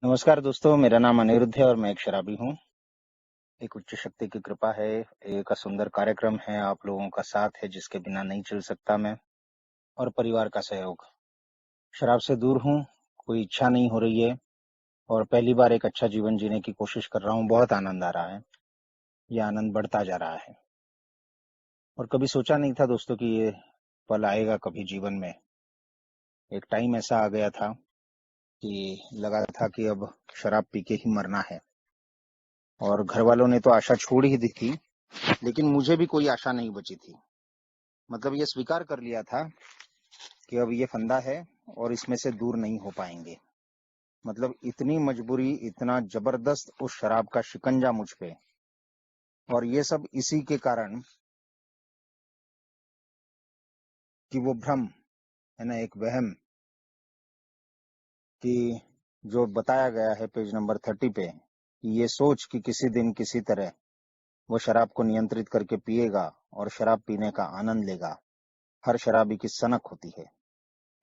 नमस्कार दोस्तों, मेरा नाम अनिरुद्ध है और मैं एक शराबी हूँ। एक उच्च शक्ति की कृपा है, एक सुंदर कार्यक्रम है, आप लोगों का साथ है जिसके बिना नहीं चल सकता मैं, और परिवार का सहयोग। शराब से दूर हूँ, कोई इच्छा नहीं हो रही है और पहली बार एक अच्छा जीवन जीने की कोशिश कर रहा हूँ। बहुत आनंद आ रहा है, ये आनंद बढ़ता जा रहा है और कभी सोचा नहीं था दोस्तों कि ये पल आएगा कभी जीवन में। एक टाइम ऐसा आ गया था कि लगा था कि अब शराब पी के ही मरना है और घर वालों ने तो आशा छोड़ ही दी थी, लेकिन मुझे भी कोई आशा नहीं बची थी। मतलब ये स्वीकार कर लिया था कि अब ये फंदा है और इसमें से दूर नहीं हो पाएंगे। मतलब इतनी मजबूरी, इतना जबरदस्त उस शराब का शिकंजा मुझ पे, और ये सब इसी के कारण कि वो भ्रम है ना, एक वहम, कि जो बताया गया है पेज नंबर 30 पे, कि ये सोच कि किसी दिन किसी तरह वो शराब को नियंत्रित करके पिएगा और शराब पीने का आनंद लेगा। हर शराबी की सनक होती है।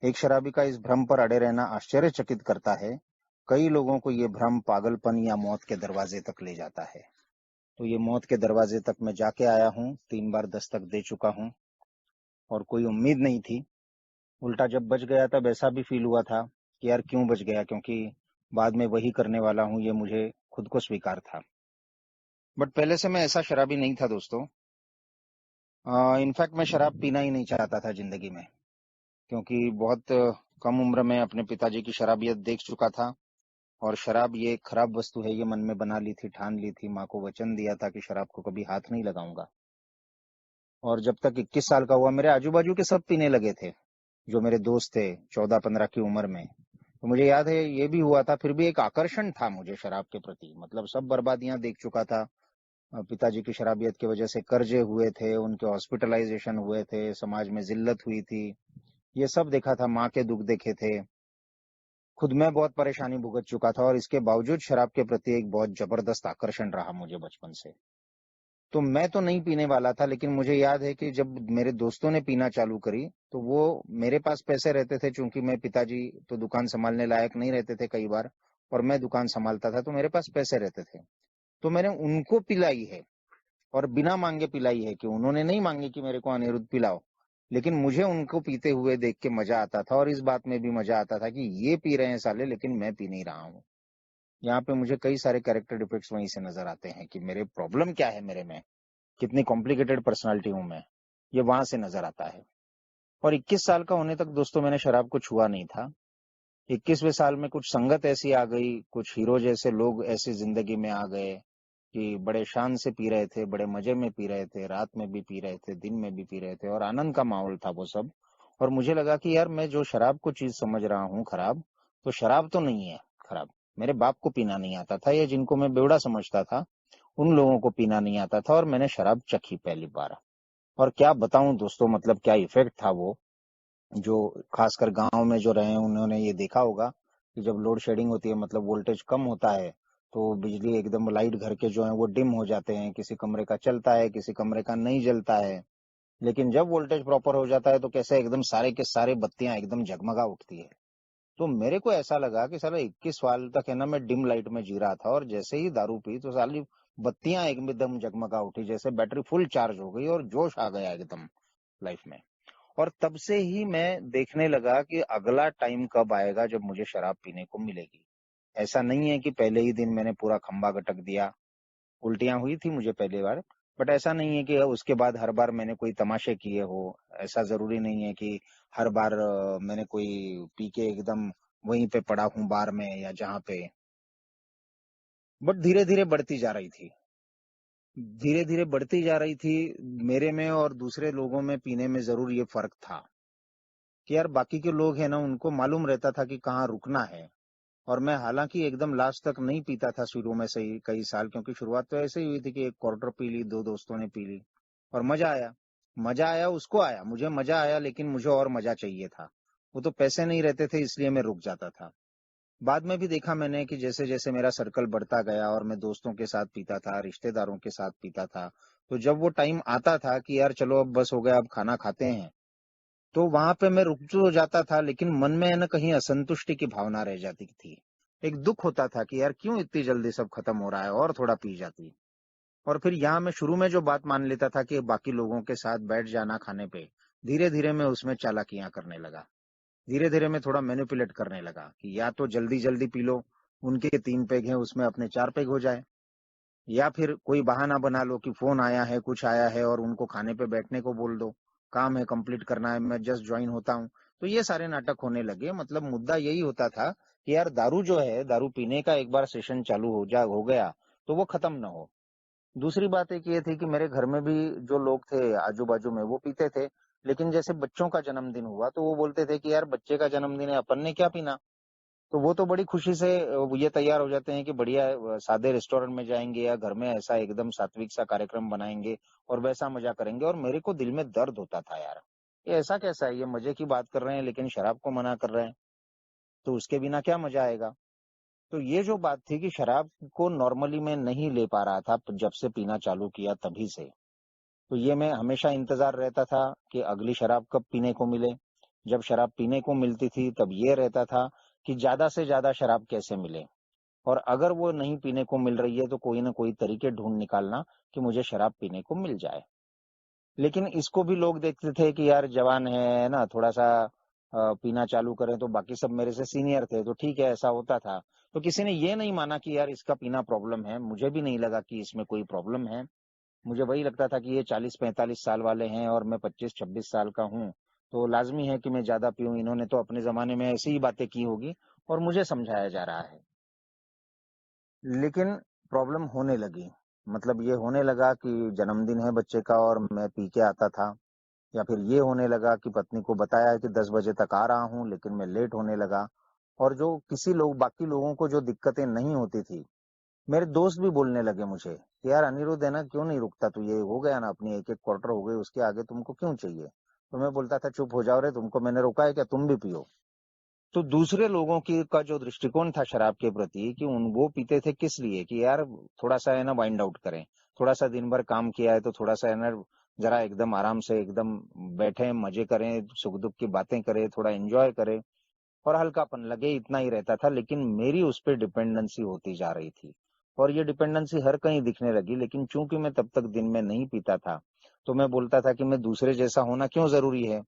एक शराबी का इस भ्रम पर अड़े रहना आश्चर्यचकित करता है। कई लोगों को ये भ्रम पागलपन या मौत के दरवाजे तक ले जाता है। तो ये मौत के दरवाजे तक मैं जाके आया हूँ, 3 बार दस्तक दे चुका हूँ और कोई उम्मीद नहीं थी। उल्टा जब बच गया तब ऐसा भी फील हुआ था कि यार क्यों बच गया, क्योंकि बाद में वही करने वाला हूँ, ये मुझे खुद को स्वीकार था। बट पहले से मैं ऐसा शराबी नहीं था दोस्तों। इनफैक्ट मैं शराब पीना ही नहीं चाहता था जिंदगी में, क्योंकि बहुत कम उम्र में अपने पिताजी की शराबियत देख चुका था। और शराब ये एक खराब वस्तु है, ये मन में बना ली थी, ठान ली थी, माँ को वचन दिया था कि शराब को कभी हाथ नहीं लगाऊंगा। और जब तक 21 साल का हुआ, मेरे आजू बाजू के सब पीने लगे थे, जो मेरे दोस्त थे 14-15 की उम्र में। तो मुझे याद है ये भी हुआ था, फिर भी एक आकर्षण था मुझे शराब के प्रति। मतलब सब बर्बादियां देख चुका था। पिताजी की शराबियत की वजह से कर्जे हुए थे, उनके हॉस्पिटलाइजेशन हुए थे, समाज में जिल्लत हुई थी, ये सब देखा था, माँ के दुख देखे थे, खुद में बहुत परेशानी भुगत चुका था। और इसके बावजूद शराब के प्रति एक बहुत जबरदस्त आकर्षण रहा मुझे बचपन से। तो मैं तो नहीं पीने वाला था, लेकिन मुझे याद है कि जब मेरे दोस्तों ने पीना चालू करी तो वो, मेरे पास पैसे रहते थे, चूंकि मैं, पिताजी तो दुकान संभालने लायक नहीं रहते थे कई बार, और मैं दुकान संभालता था, तो मेरे पास पैसे रहते थे। तो मैंने उनको पिलाई है, और बिना मांगे पिलाई है, कि उन्होंने नहीं मांगे कि मेरे को अनिरुद्ध पिलाओ, लेकिन मुझे उनको पीते हुए देख के मजा आता था। और इस बात में भी मजा आता था कि ये पी रहे हैं साले, लेकिन मैं पी नहीं रहा हूँ। यहाँ पे मुझे कई सारे कैरेक्टर डिफेक्ट्स वहीं से नजर आते हैं कि मेरे प्रॉब्लम क्या है, मेरे में कितनी कॉम्प्लिकेटेड पर्सनालिटी हूं मैं, ये वहां से नजर आता है। और 21 साल का होने तक दोस्तों मैंने शराब को छुआ नहीं था। 21वें साल में कुछ संगत ऐसी आ गई, कुछ हीरो जैसे लोग ऐसी जिंदगी में आ गए कि बड़े शान से पी रहे थे, बड़े मजे में पी रहे थे, रात में भी पी रहे थे, दिन में भी पी रहे थे, और आनंद का माहौल था वो सब। और मुझे लगा कि यार मैं जो शराब को चीज समझ रहा हूँ खराब, तो शराब तो नहीं है खराब। मेरे बाप को पीना नहीं आता था, या जिनको मैं बेवड़ा समझता था उन लोगों को पीना नहीं आता था, और मैंने शराब चखी पहली बार। और क्या बताऊं दोस्तों, मतलब क्या इफेक्ट था वो। जो खासकर गांव में जो रहे हैं उन्होंने ये देखा होगा कि जब लोड शेडिंग होती है, मतलब वोल्टेज कम होता है, तो बिजली एकदम, लाइट घर के जो है वो डिम हो जाते हैं, किसी कमरे का चलता है, किसी कमरे का नहीं जलता है। लेकिन जब वोल्टेज प्रॉपर हो जाता है तो कैसे एकदम सारे के सारे बत्तियां एकदम जगमगा उठती है। तो मेरे को ऐसा लगा कि साला 21 साल तक है ना मैं डिम लाइट में जी रहा था, और जैसे ही दारू पी तो साली बत्तियां एकदम जगमगा उठी, जैसे बैटरी फुल चार्ज हो गई और जोश आ गया एकदम लाइफ में। और तब से ही मैं देखने लगा कि अगला टाइम कब आएगा जब मुझे शराब पीने को मिलेगी। ऐसा नहीं है कि पहले ही दिन मैंने पूरा खंबा गटक दिया। उल्टियां हुई थी मुझे पहली बार, बट ऐसा नहीं है कि उसके बाद हर बार मैंने कोई तमाशे किए हो। ऐसा जरूरी नहीं है कि हर बार मैंने कोई पी के एकदम वहीं पे पड़ा हूं बार में या जहां पे। बट धीरे धीरे बढ़ती जा रही थी, धीरे धीरे बढ़ती जा रही थी। मेरे में और दूसरे लोगों में पीने में जरूर ये फर्क था कि यार बाकी के लोग हैं ना, उनको मालूम रहता था कि कहाँ रुकना है। और मैं हालांकि एकदम लास्ट तक नहीं पीता था शुरू में से ही कई साल, क्योंकि शुरुआत तो ऐसे ही हुई थी कि एक क्वार्टर पी ली, दो दोस्तों ने पी ली, और मजा आया। मजा आया, उसको आया, मुझे मजा आया, लेकिन मुझे और मजा चाहिए था। वो तो पैसे नहीं रहते थे, इसलिए मैं रुक जाता था। बाद में भी देखा मैंने कि जैसे जैसे मेरा सर्कल बढ़ता गया और मैं दोस्तों के साथ पीता था, रिश्तेदारों के साथ पीता था, तो जब वो टाइम आता था कि यार चलो अब बस हो गया, अब खाना खाते हैं, तो वहां पे मैं रुक तो जाता था, लेकिन मन में है ना कहीं असंतुष्टि की भावना रह जाती थी। एक दुख होता था कि यार क्यों इतनी जल्दी सब खत्म हो रहा है, और थोड़ा पी जाती। और फिर यहाँ मैं शुरू में जो बात मान लेता था कि बाकी लोगों के साथ बैठ जाना खाने पे, धीरे धीरे मैं उसमें चालाकियां करने लगा। धीरे धीरे मैं थोड़ा मैनिपुलेट करने लगा कि या तो जल्दी जल्दी पी लो, उनके 3 पेग हैं उसमें अपने 4 पेग हो जाए, या फिर कोई बहाना बना लो कि फोन आया है, कुछ आया है, और उनको खाने पे बैठने को बोल दो, काम है कंप्लीट करना है, मैं जस्ट ज्वाइन होता हूँ। तो ये सारे नाटक होने लगे। मतलब मुद्दा यही होता था कि यार दारू जो है, दारू पीने का एक बार सेशन चालू हो गया तो वो खत्म ना हो। दूसरी बात एक ये थी कि मेरे घर में भी जो लोग थे आजू बाजू में वो पीते थे, लेकिन जैसे बच्चों का जन्मदिन हुआ तो वो बोलते थे कि यार बच्चे का जन्मदिन है, अपन ने क्या पीना। तो वो तो बड़ी खुशी से ये तैयार हो जाते हैं कि बढ़िया सादे रेस्टोरेंट में जाएंगे या घर में ऐसा एकदम सात्विक सा कार्यक्रम बनाएंगे और वैसा मजा करेंगे। और मेरे को दिल में दर्द होता था यार, ये ऐसा कैसा है, ये मजे की बात कर रहे हैं लेकिन शराब को मना कर रहे हैं, तो उसके बिना क्या मजा आएगा। तो ये जो बात थी कि शराब को नॉर्मली मैं नहीं ले पा रहा था जब से पीना चालू किया तभी से। तो ये मैं हमेशा इंतजार रहता था कि अगली शराब कब पीने को मिले। जब शराब पीने को मिलती थी तब ये रहता था कि ज्यादा से ज्यादा शराब कैसे मिले, और अगर वो नहीं पीने को मिल रही है तो कोई ना कोई तरीके ढूंढ निकालना कि मुझे शराब पीने को मिल जाए। लेकिन इसको भी लोग देखते थे कि यार जवान है ना, थोड़ा सा पीना चालू करें, तो बाकी सब मेरे से सीनियर थे तो ठीक है, ऐसा होता था। तो किसी ने ये नहीं माना कि यार इसका पीना प्रॉब्लम है, मुझे भी नहीं लगा कि इसमें कोई प्रॉब्लम है। मुझे वही लगता था कि ये 40-45 साल वाले हैं और मैं 25-26 साल का हूँ, तो लाजमी है कि मैं ज्यादा पीऊं, इन्होंने तो अपने जमाने में ऐसी ही बातें की होगी और मुझे समझाया जा रहा है। लेकिन प्रॉब्लम होने लगी। मतलब ये होने लगा कि जन्मदिन है बच्चे का और मैं पी के आता था, या फिर ये होने लगा कि पत्नी को बताया है कि 10 बजे तक आ रहा हूँ लेकिन मैं लेट होने लगा। और जो किसी लोग बाकी लोगों को जो दिक्कतें नहीं होती थी, मेरे दोस्त भी बोलने लगे मुझे कि यार अनिरुद्ध है ना, क्यों नहीं रुकता तू, ये हो गया ना, अपनी एक एक क्वार्टर हो गई, उसके आगे तुमको क्यों चाहिए। तो मैं बोलता था चुप हो जाओ रे, तुमको मैंने रोका है क्या, तुम भी पियो। तो दूसरे लोगों की का जो दृष्टिकोण था शराब के प्रति कि उन वो पीते थे किस लिए, कि यार थोड़ा सा है ना वाइंड आउट करें, थोड़ा सा दिन भर काम किया है तो थोड़ा सा है ना जरा एकदम आराम से एकदम बैठे मजे करें, सुख दुख की बातें करें, थोड़ा एंजॉय करें और हल्कापन लगे, इतना ही रहता था। लेकिन मेरी उस पर डिपेंडेंसी होती जा रही थी और ये डिपेंडेंसी हर कहीं दिखने लगी। लेकिन चूंकि मैं तब तक दिन में नहीं पीता था तो मैं बोलता था कि मैं दूसरे जैसा होना क्यों जरूरी है।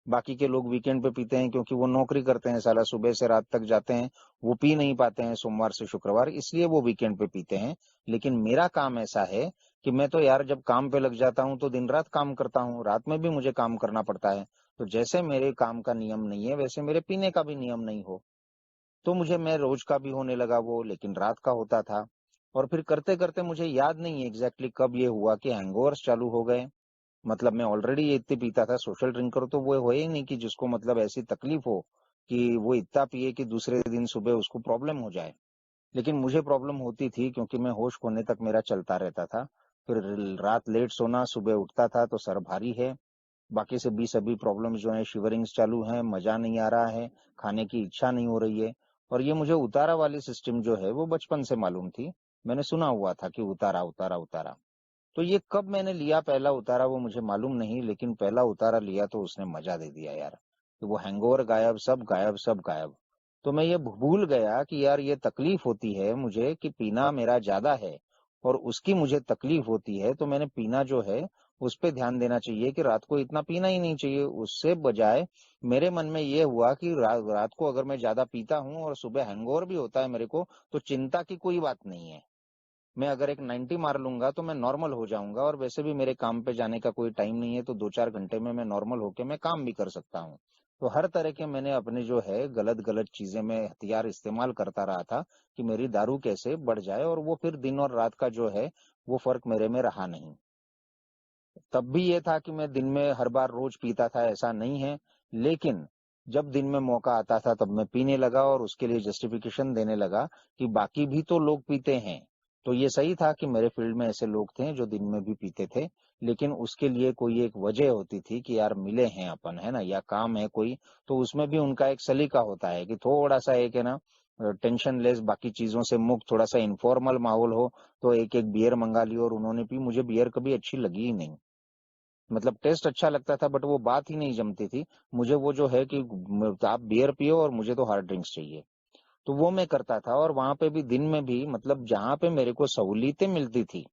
बाकी के लोग वीकेंड पे पीते हैं क्योंकि वो नौकरी करते हैं, साला सुबह से रात तक जाते हैं, वो पी नहीं पाते हैं सोमवार से शुक्रवार, इसलिए वो वीकेंड पे पीते हैं। लेकिन मेरा काम ऐसा है कि मैं तो यार जब काम पे लग जाता हूँ तो दिन रात काम करता हूँ, रात में भी मुझे काम करना पड़ता है। तो जैसे मेरे काम का नियम नहीं है वैसे मेरे पीने का भी नियम नहीं हो। तो मुझे मैं रोज का भी होने लगा वो, लेकिन रात का होता था। और फिर करते करते मुझे याद नहीं है एग्जैक्टली कब ये हुआ कि हैंगओवर्स चालू हो गए। मतलब मैं ऑलरेडी ये इतने पीता था, सोशल ड्रिंकर तो वो हो ही नहीं कि जिसको मतलब ऐसी तकलीफ हो कि वो इतना पिए कि दूसरे दिन सुबह उसको प्रॉब्लम हो जाए। लेकिन मुझे प्रॉब्लम होती थी क्योंकि मैं होश खोने तक मेरा चलता रहता था। फिर रात लेट सोना, सुबह उठता था तो सर भारी है, बाकी से भी सभी प्रॉब्लम जो है, शिवरिंग्स चालू है, मजा नहीं आ रहा है, खाने की इच्छा नहीं हो रही है। और ये मुझे उतारा वाली सिस्टम जो है वो बचपन से मालूम थी, मैंने सुना हुआ था कि उतारा उतारा उतारा। तो ये कब मैंने लिया पहला उतारा वो मुझे मालूम नहीं, लेकिन पहला उतारा लिया तो उसने मजा दे दिया यार। तो वो हैंगओवर गायब, सब गायब, सब गायब। तो मैं ये भूल गया कि यार ये तकलीफ होती है मुझे कि पीना मेरा ज्यादा है और उसकी मुझे तकलीफ होती है, तो मैंने पीना जो है उस पे ध्यान देना चाहिए कि रात को इतना पीना ही नहीं चाहिए। उससे बजाय मेरे मन में ये हुआ कि रात को अगर मैं ज्यादा पीता हूँ और सुबह हैंगओवर भी होता है मेरे को, तो चिंता की कोई बात नहीं है। मैं अगर एक 90 मार लूंगा तो मैं नॉर्मल हो जाऊंगा, और वैसे भी मेरे काम पे जाने का कोई टाइम नहीं है, तो 2-4 घंटे में मैं नॉर्मल होके मैं काम भी कर सकता हूँ। तो हर तरह के मैंने अपने जो है गलत गलत चीजें में हथियार इस्तेमाल करता रहा था कि मेरी दारू कैसे बढ़ जाए, और वो फिर दिन और रात का जो है वो फर्क मेरे में रहा नहीं। तब भी ये था कि मैं दिन में हर बार रोज पीता था, ऐसा नहीं है। लेकिन जब दिन में मौका आता था तब मैं पीने लगा और उसके लिए जस्टिफिकेशन देने लगा कि बाकी भी तो लोग पीते हैं। तो ये सही था कि मेरे फील्ड में ऐसे लोग थे जो दिन में भी पीते थे, लेकिन उसके लिए कोई एक वजह होती थी कि यार मिले हैं अपन, है ना, या काम है कोई। तो उसमें भी उनका एक सलीका होता है कि थोड़ा सा एक है ना टेंशन लेस, बाकी चीजों से मुक्त, थोड़ा सा इनफॉर्मल माहौल हो। तो एक एक बियर मंगा ली और उन्होंने पी, मुझे बियर कभी अच्छी लगी ही नहीं। मतलब टेस्ट अच्छा लगता था बट वो बात ही नहीं जमती थी। मुझे वो जो है कि आप बियर पियो और मुझे तो हार्ड ड्रिंक्स चाहिए। तो वो मैं करता था। और वहां पे भी दिन में भी मतलब जहां पे मेरे को सहूलियतें मिलती थी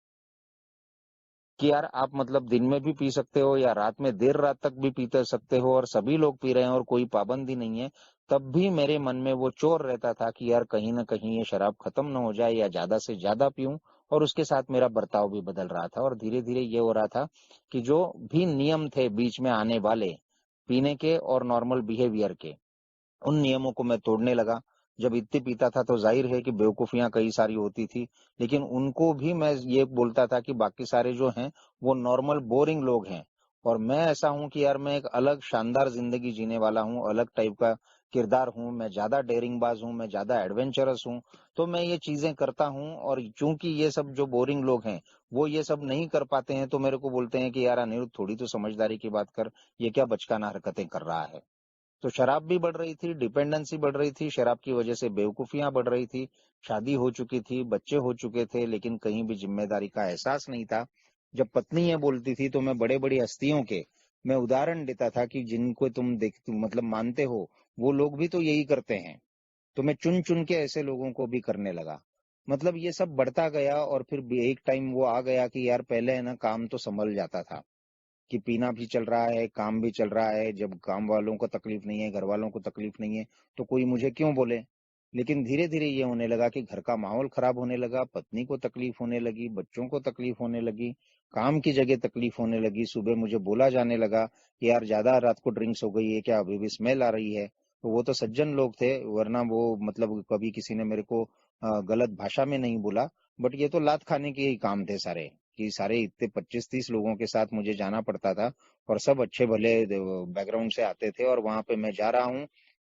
कि यार आप मतलब दिन में भी पी सकते हो या रात में देर रात तक भी पीते सकते हो और सभी लोग पी रहे हैं और कोई पाबंदी नहीं है, तब भी मेरे मन में वो चोर रहता था कि यार कहीं ना कहीं ये शराब खत्म ना हो जाए या ज्यादा से ज्यादा पीऊं। और उसके साथ मेरा बर्ताव भी बदल रहा था और धीरे धीरे ये हो रहा था कि जो भी नियम थे बीच में आने वाले पीने के और नॉर्मल बिहेवियर के, उन नियमों को मैं तोड़ने लगा। जब इतनी पीता था तो जाहिर है कि बेवकूफियां कई सारी होती थी, लेकिन उनको भी मैं ये बोलता था कि बाकी सारे जो हैं वो नॉर्मल बोरिंग लोग हैं और मैं ऐसा हूं कि यार मैं एक अलग शानदार जिंदगी जीने वाला हूं, अलग टाइप का किरदार हूं, मैं ज्यादा डेयरिंगबाज हूं, मैं ज्यादा एडवेंचरस हूं। तो मैं ये चीजें करता हूं और चूंकि ये सब जो बोरिंग लोग हैं वो ये सब नहीं कर पाते हैं तो मेरे को बोलते हैं कि यार अनिरुद्ध थोड़ी तो समझदारी की बात कर, ये क्या बचकाना हरकतें कर रहा है। तो शराब भी बढ़ रही थी, डिपेंडेंसी बढ़ रही थी, शराब की वजह से बेवकूफियां बढ़ रही थी, शादी हो चुकी थी, बच्चे हो चुके थे, लेकिन कहीं भी जिम्मेदारी का एहसास नहीं था। जब पत्नी ये बोलती थी तो मैं बड़े बड़ी हस्तियों के मैं उदाहरण देता था कि जिनको तुम मतलब मानते हो वो लोग भी तो यही करते हैं। तो मैं चुन चुन के ऐसे लोगों को भी करने लगा। मतलब ये सब बढ़ता गया और फिर भी एक टाइम वो आ गया कि यार पहले है ना काम तो संभल जाता था कि पीना भी चल रहा है, काम भी चल रहा है, जब काम वालों को तकलीफ नहीं है, घर वालों को तकलीफ नहीं है, तो कोई मुझे क्यों बोले। लेकिन धीरे धीरे ये होने लगा कि घर का माहौल खराब होने लगा, पत्नी को तकलीफ होने लगी, बच्चों को तकलीफ होने लगी, काम की जगह तकलीफ होने लगी। सुबह मुझे बोला जाने लगा कि यार ज्यादा रात को ड्रिंक्स हो गई है क्या, अभी भी स्मेल आ रही है। तो वो तो सज्जन लोग थे, वरना वो मतलब कभी किसी ने मेरे को गलत भाषा में नहीं बोला। बट ये तो लात खाने के ही काम थे सारे, कि सारे इतने 25-30 लोगों के साथ मुझे जाना पड़ता था और सब अच्छे भले बैकग्राउंड से आते थे और वहां पे मैं जा रहा हूँ।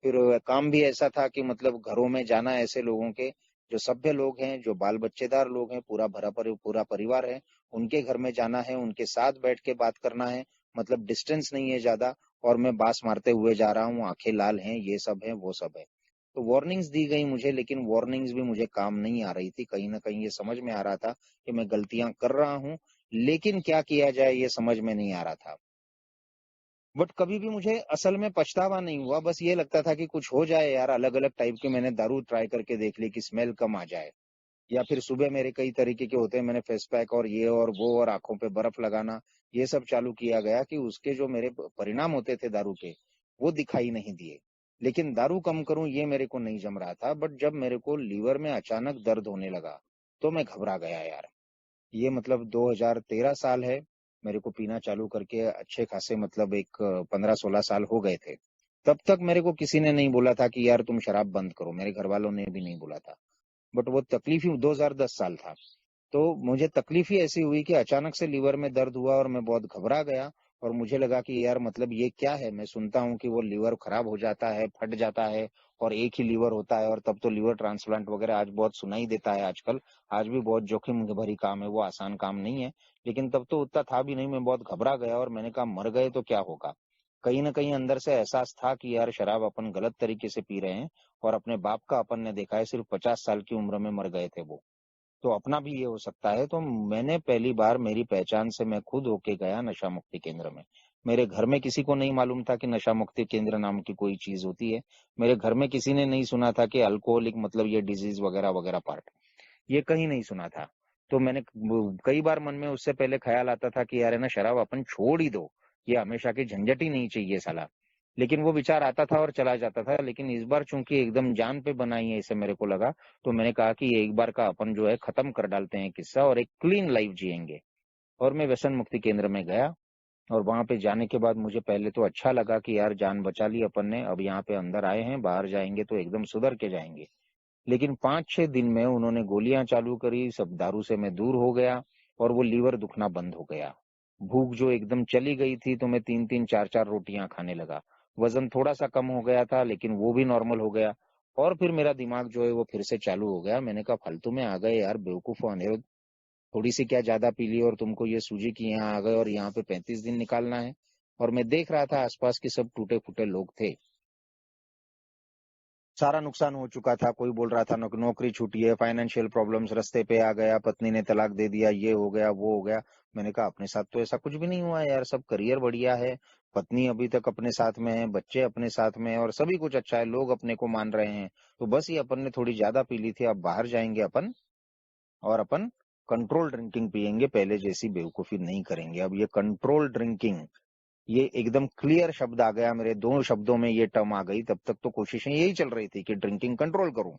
फिर काम भी ऐसा था कि मतलब घरों में जाना ऐसे लोगों के जो सभ्य लोग हैं, जो बाल बच्चेदार लोग हैं, पूरा परिवार है, उनके घर में जाना है, उनके साथ बैठ के बात करना है। मतलब डिस्टेंस नहीं है ज्यादा और मैं बांस मारते हुए जा रहा हूँ, आंखें लाल हैं, ये सब है वो सब है। तो वार्निंग्स दी गई मुझे, लेकिन वार्निंग्स भी मुझे काम नहीं आ रही थी। कहीं ना कहीं ये समझ में आ रहा था कि मैं गलतियां कर रहा हूँ, लेकिन क्या किया जाए ये समझ में नहीं आ रहा था। बट कभी भी मुझे असल में पछतावा नहीं हुआ, बस ये लगता था कि कुछ हो जाए यार, अलग अलग टाइप के मैंने दारू ट्राई करके देख ली कि स्मेल कम आ जाए। या फिर सुबह मेरे कई तरीके के होते हैं, मैंने फेस पैक और ये और वो और आंखों पे बर्फ लगाना, ये सब चालू किया गया कि उसके जो मेरे परिणाम होते थे दारू के वो दिखाई नहीं दिए। लेकिन दारू कम करूं ये मेरे को नहीं जम रहा था। बट जब मेरे को लीवर में अचानक दर्द होने लगा तो मैं घबरा गया यार। ये मतलब 2013 साल है मेरे को पीना चालू करके, अच्छे खासे मतलब एक 15-16 साल हो गए थे। तब तक मेरे को किसी ने नहीं बोला था कि यार तुम शराब बंद करो, मेरे घर वालों ने भी नहीं बोला था। बट वो तकलीफ ही 2010 साल था। तो मुझे तकलीफ ही ऐसी हुई कि अचानक से लीवर में दर्द हुआ और मैं बहुत घबरा गया। और मुझे लगा कि यार मतलब ये क्या है, मैं सुनता हूँ कि वो लीवर खराब हो जाता है, फट जाता है और एक ही लीवर होता है, और तब तो लीवर ट्रांसप्लांट वगैरह आज बहुत सुनाई देता है आजकल। आज भी बहुत जोखिम भरी काम है, वो आसान काम नहीं है। लेकिन तब तो उतना था भी नहीं, मैं बहुत घबरा गया और मैंने कहा मर गए तो क्या होगा। कहीं ना कहीं अंदर से एहसास था कि यार शराब अपन गलत तरीके से पी रहे हैं और अपने बाप का अपन ने देखा है, सिर्फ 50 साल की उम्र में मर गए थे वो। तो अपना भी ये हो सकता है। तो मैंने पहली बार मेरी पहचान से मैं खुद होके गया नशा मुक्ति केंद्र में। मेरे घर में किसी को नहीं मालूम था कि नशा मुक्ति केंद्र नाम की कोई चीज होती है। मेरे घर में किसी ने नहीं सुना था कि अल्कोहलिक मतलब ये डिजीज वगैरह वगैरह पार्ट, ये कहीं नहीं सुना था। तो मैंने कई बार मन में उससे पहले ख्याल आता था कि यार है ना शराब अपन छोड़ ही दो, ये हमेशा की झंझट ही नहीं चाहिए साला। लेकिन वो विचार आता था और चला जाता था। लेकिन इस बार चूंकि एकदम जान पे बनाई है इसे, मेरे को लगा, तो मैंने कहा कि ये एक बार का अपन जो है खत्म कर डालते हैं किस्सा और एक क्लीन लाइफ जिएंगे। और मैं व्यसन मुक्ति केंद्र में गया और वहां पे जाने के बाद मुझे पहले तो अच्छा लगा कि यार जान बचा ली अपन ने, अब यहाँ पे अंदर आए हैं, बाहर जाएंगे तो एकदम सुधर के जाएंगे। लेकिन 5-6 दिन में उन्होंने गोलियां चालू करी, सब दारू से मैं दूर हो गया और वो लीवर दुखना बंद हो गया। भूख जो एकदम चली गई थी तो मैं 3-3 4-4 रोटियां खाने लगा। वजन थोड़ा सा कम हो गया था लेकिन वो भी नॉर्मल हो गया। और फिर मेरा दिमाग जो है वो फिर से चालू हो गया। मैंने कहा फालतू में आ गए यार, बेवकूफ अनिरुद्ध, थोड़ी सी क्या ज्यादा पी ली और तुमको ये सूझी कि यहाँ आ गए और यहाँ पे 35 दिन निकालना है। और मैं देख रहा था आसपास के सब टूटे फूटे लोग थे, सारा नुकसान हो चुका था। कोई बोल रहा था नौकरी छूटी है, फाइनेंशियल प्रॉब्लम्स, रास्ते पे आ गया, पत्नी ने तलाक दे दिया, ये हो गया वो हो गया। मैंने कहा अपने साथ तो ऐसा कुछ भी नहीं हुआ है यार, सब करियर बढ़िया है, पत्नी अभी तक अपने साथ में है, बच्चे अपने साथ में है और सभी कुछ अच्छा है, लोग अपने को मान रहे हैं। तो बस ये अपन ने थोड़ी ज्यादा पी ली थी, अब बाहर जाएंगे अपन और अपन कंट्रोल ड्रिंकिंग पियेंगे, पहले जैसी बेवकूफी नहीं करेंगे। अब ये कंट्रोल ड्रिंकिंग, ये एकदम क्लियर शब्द आ गया मेरे, 2 शब्दों में ये टर्म आ गई। तब तक तो कोशिशें यही चल रही थी कि ड्रिंकिंग कंट्रोल करूं,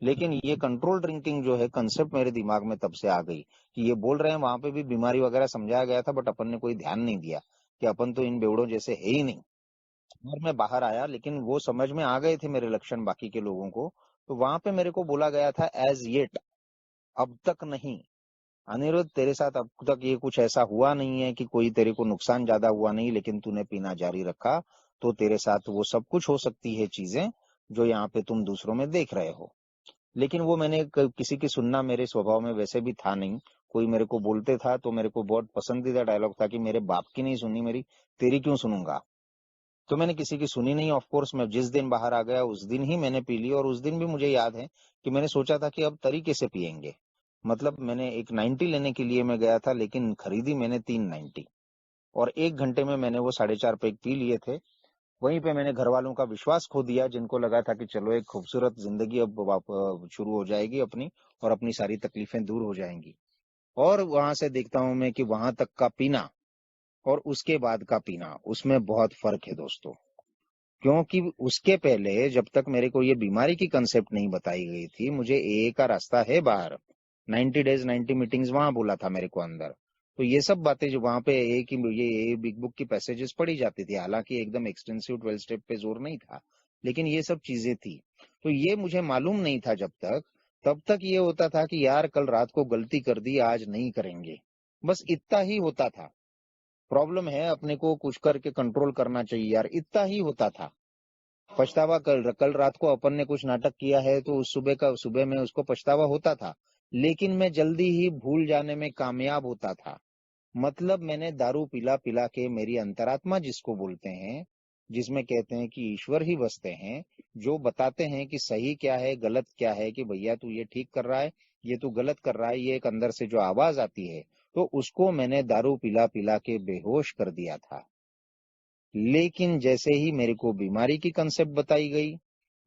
लेकिन ये कंट्रोल ड्रिंकिंग जो है कंसेप्ट मेरे दिमाग में तब से आ गई कि ये बोल रहे हैं, वहां पे भी बीमारी वगैरह समझाया गया था, बट अपन ने कोई ध्यान नहीं दिया कि अपन तो इन बेवड़ों जैसे है ही नहीं। और मैं बाहर आया, लेकिन वो समझ में आ गए थे मेरे लक्षण बाकी के लोगों को। तो वहां पे मेरे को बोला गया था एज येट, अब तक नहीं, अनिरुद्ध तेरे साथ अब तक ये कुछ ऐसा हुआ नहीं है कि कोई तेरे को नुकसान ज्यादा हुआ नहीं, लेकिन तूने पीना जारी रखा तो तेरे साथ वो सब कुछ हो सकती है चीजें जो यहाँ पे तुम दूसरों में देख रहे हो। लेकिन वो मैंने किसी की सुनना मेरे स्वभाव में वैसे भी था नहीं। कोई मेरे को बोलते था तो मेरे को बहुत पसंदीदा डायलॉग था कि मेरे बाप की नहीं सुनी मेरी, तेरी क्यों सुनूंगा। तो मैंने किसी की सुनी नहीं। ऑफ कोर्स मैं जिस दिन बाहर आ गया उस दिन ही मैंने पी ली, और उस दिन भी मुझे याद है कि मैंने सोचा था कि अब तरीके से पियेंगे। मतलब मैंने एक 90 लेने के लिए मैं गया था, लेकिन खरीदी मैंने 390, और 1 घंटे में मैंने वो 4.5 पैक पी लिए थे। वहीं पे मैंने घर वालों का विश्वास खो दिया, जिनको लगा था कि चलो एक खूबसूरत जिंदगी अब शुरू हो जाएगी अपनी, और अपनी सारी तकलीफें दूर हो जाएंगी। और वहां से देखता हूं मैं कि वहां तक का पीना और उसके बाद का पीना, उसमें बहुत फर्क है दोस्तों। क्योंकि उसके पहले जब तक मेरे को ये बीमारी की कंसेप्ट नहीं बताई गई थी, मुझे एए का रास्ता है बाहर, 90 डेज 90 मीटिंग्स वहां बोला था मेरे को अंदर। तो ये सब बातें जो वहां पे ए की, ये ए बिग बुक की पैसेजेस पढ़ी जाती थी, हालांकि एकदम एक्सटेंसिव 12 स्टेप पे जोर नहीं था, लेकिन ये सब चीजें थी। तो ये मुझे मालूम नहीं था जब तक, तब तक ये होता था कि यार कल रात को गलती कर दी, आज नहीं करेंगे, बस इतना ही होता था। प्रॉब्लम है, अपने को कुछ करके कंट्रोल करना चाहिए यार, इतना ही होता था। पछतावा, कल रात को अपन ने कुछ नाटक किया है तो उस सुबह में उसको पछतावा होता था, लेकिन मैं जल्दी ही भूल जाने में कामयाब होता था। मतलब मैंने दारू पिला पिला के मेरी अंतरात्मा जिसको बोलते हैं, जिसमें कहते हैं कि ईश्वर ही बसते हैं, जो बताते हैं कि सही क्या है गलत क्या है, कि भैया तू ये ठीक कर रहा है, ये तू गलत कर रहा है, ये एक अंदर से जो आवाज आती है, तो उसको मैंने दारू पिला पिला के बेहोश कर दिया था। लेकिन जैसे ही मेरे को बीमारी की कंसेप्ट बताई गई,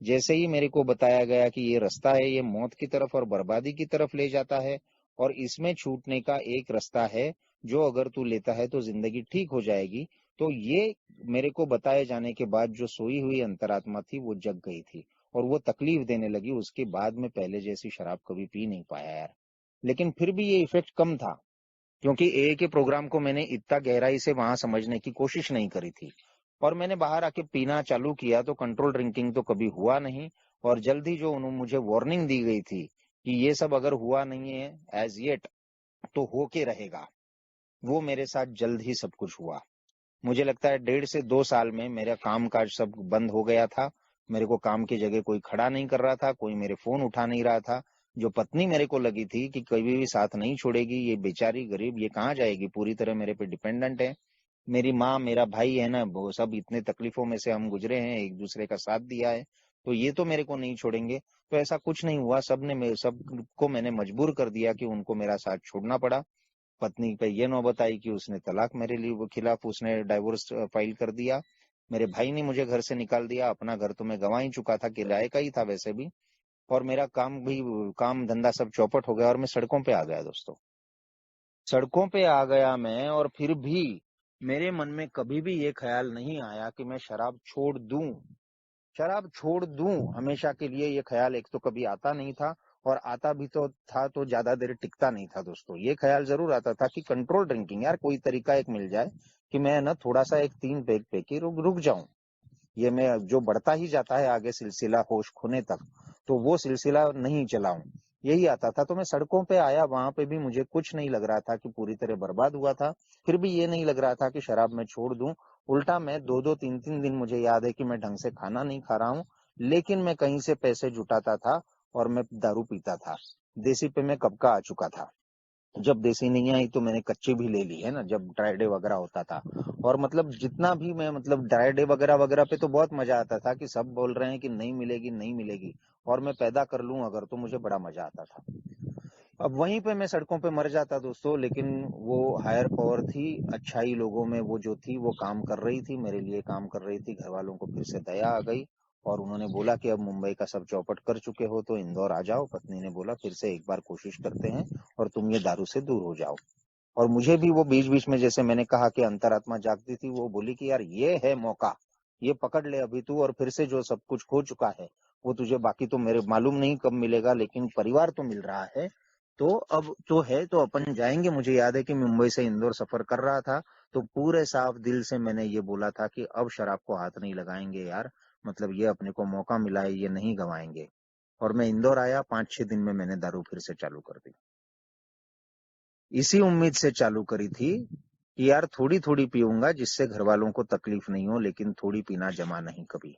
जैसे ही मेरे को बताया गया कि ये रास्ता है, ये मौत की तरफ और बर्बादी की तरफ ले जाता है, और इसमें छूटने का एक रास्ता है जो अगर तू लेता है तो जिंदगी ठीक हो जाएगी, तो ये मेरे को बताए जाने के बाद जो सोई हुई अंतरात्मा थी वो जग गई थी, और वो तकलीफ देने लगी। उसके बाद में पहले जैसी शराब कभी पी नहीं पाया यार। लेकिन फिर भी ये इफेक्ट कम था, क्योंकि ए के प्रोग्राम को मैंने इतना गहराई से वहां समझने की कोशिश नहीं करी थी। और मैंने बाहर आके पीना चालू किया तो कंट्रोल ड्रिंकिंग तो कभी हुआ नहीं। और जल्द ही जो उन्होंने मुझे वार्निंग दी गई थी कि ये सब अगर हुआ नहीं है एज येट तो होके रहेगा, वो मेरे साथ जल्द ही सब कुछ हुआ। मुझे लगता है 1.5 से 2 साल में मेरा काम काज सब बंद हो गया था। मेरे को काम की जगह कोई खड़ा नहीं कर रहा था, कोई मेरे फोन उठा नहीं रहा था। जो पत्नी मेरे को लगी थी कि कभी भी साथ नहीं छोड़ेगी, ये बेचारी गरीब ये कहाँ जाएगी, पूरी तरह मेरे पे डिपेंडेंट है। मेरी माँ, मेरा भाई है ना, वो सब इतने तकलीफों में से हम गुजरे हैं, एक दूसरे का साथ दिया है, तो ये तो मेरे को नहीं छोड़ेंगे। तो ऐसा कुछ नहीं हुआ, सबको मैंने मजबूर कर दिया कि उनको मेरा साथ छोड़ना पड़ा। पत्नी पे ये नौबत आई कि उसने तलाक मेरे लिए वो खिलाफ उसने डाइवोर्स फाइल कर दिया। मेरे भाई ने मुझे घर से निकाल दिया, अपना घर तो मैं गंवा ही चुका था, किराए का ही था वैसे भी। और मेरा काम धंधा सब चौपट हो गया और मैं सड़कों पे आ गया दोस्तों। सड़कों पे आ गया मैं, और फिर भी मेरे मन में कभी भी ये ख्याल नहीं आया कि मैं शराब छोड़ दूं। शराब छोड़ दूं हमेशा के लिए, ये ख्याल एक तो कभी आता नहीं था, और आता भी तो था तो ज्यादा देर टिकता नहीं था दोस्तों। ये ख्याल जरूर आता था कि कंट्रोल ड्रिंकिंग यार कोई तरीका एक मिल जाए कि मैं ना थोड़ा सा एक 3 पैग पे के रुक जाऊं। ये मैं जो बढ़ता ही जाता है आगे सिलसिला होश खोने तक, तो वो सिलसिला नहीं चलाऊं, यही आता था। तो मैं सड़कों पे आया, वहां पे भी मुझे कुछ नहीं लग रहा था कि पूरी तरह बर्बाद हुआ था, फिर भी ये नहीं लग रहा था कि शराब मैं छोड़ दूं। उल्टा मैं 2-2 3-3 दिन मुझे याद है कि मैं ढंग से खाना नहीं खा रहा हूँ, लेकिन मैं कहीं से पैसे जुटाता था और मैं दारू पीता था। देसी पे मैं कब का आ चुका था। जब देसी नहीं आई तो मैंने कच्ची भी ले ली है ना, जब ड्राई डे वगैरह होता था। और मतलब जितना भी मैं, मतलब ड्राई डे वगैरह वगैरह पे तो बहुत मजा आता था कि सब बोल रहे हैं कि नहीं मिलेगी नहीं मिलेगी, और मैं पैदा कर लूं अगर तो मुझे बड़ा मजा आता था। अब वहीं पे मैं सड़कों पे मर जाता दोस्तों, लेकिन वो हायर पावर थी, अच्छाई लोगों में वो जो थी वो काम कर रही थी, मेरे लिए काम कर रही थी। घर वालों को फिर से दया आ गई और उन्होंने बोला कि अब मुंबई का सब चौपट कर चुके हो तो इंदौर आ जाओ। पत्नी ने बोला फिर से एक बार कोशिश करते हैं और तुम ये दारू से दूर हो जाओ। और मुझे भी वो बीच बीच में, जैसे मैंने कहा कि अंतरात्मा जागती थी, वो बोली कि यार ये है मौका, ये पकड़ ले अभी तू, और फिर से जो सब कुछ हो चुका है वो तुझे बाकी तो मेरे मालूम नहीं कब मिलेगा, लेकिन परिवार तो मिल रहा है। तो अब तो है तो अपन जाएंगे। मुझे याद है कि मुंबई से इंदौर सफर कर रहा था तो पूरे साफ दिल से मैंने ये बोला था कि अब शराब को हाथ नहीं लगाएंगे यार, मतलब ये अपने को मौका मिला है, ये नहीं गवाएंगे। और मैं इंदौर आया, 5-6 दिन में मैंने दारू फिर से चालू कर दी। इसी उम्मीद से चालू करी थी कि यार थोड़ी थोड़ी पीऊंगा जिससे घर वालों को तकलीफ नहीं हो, लेकिन थोड़ी पीना जमा नहीं कभी।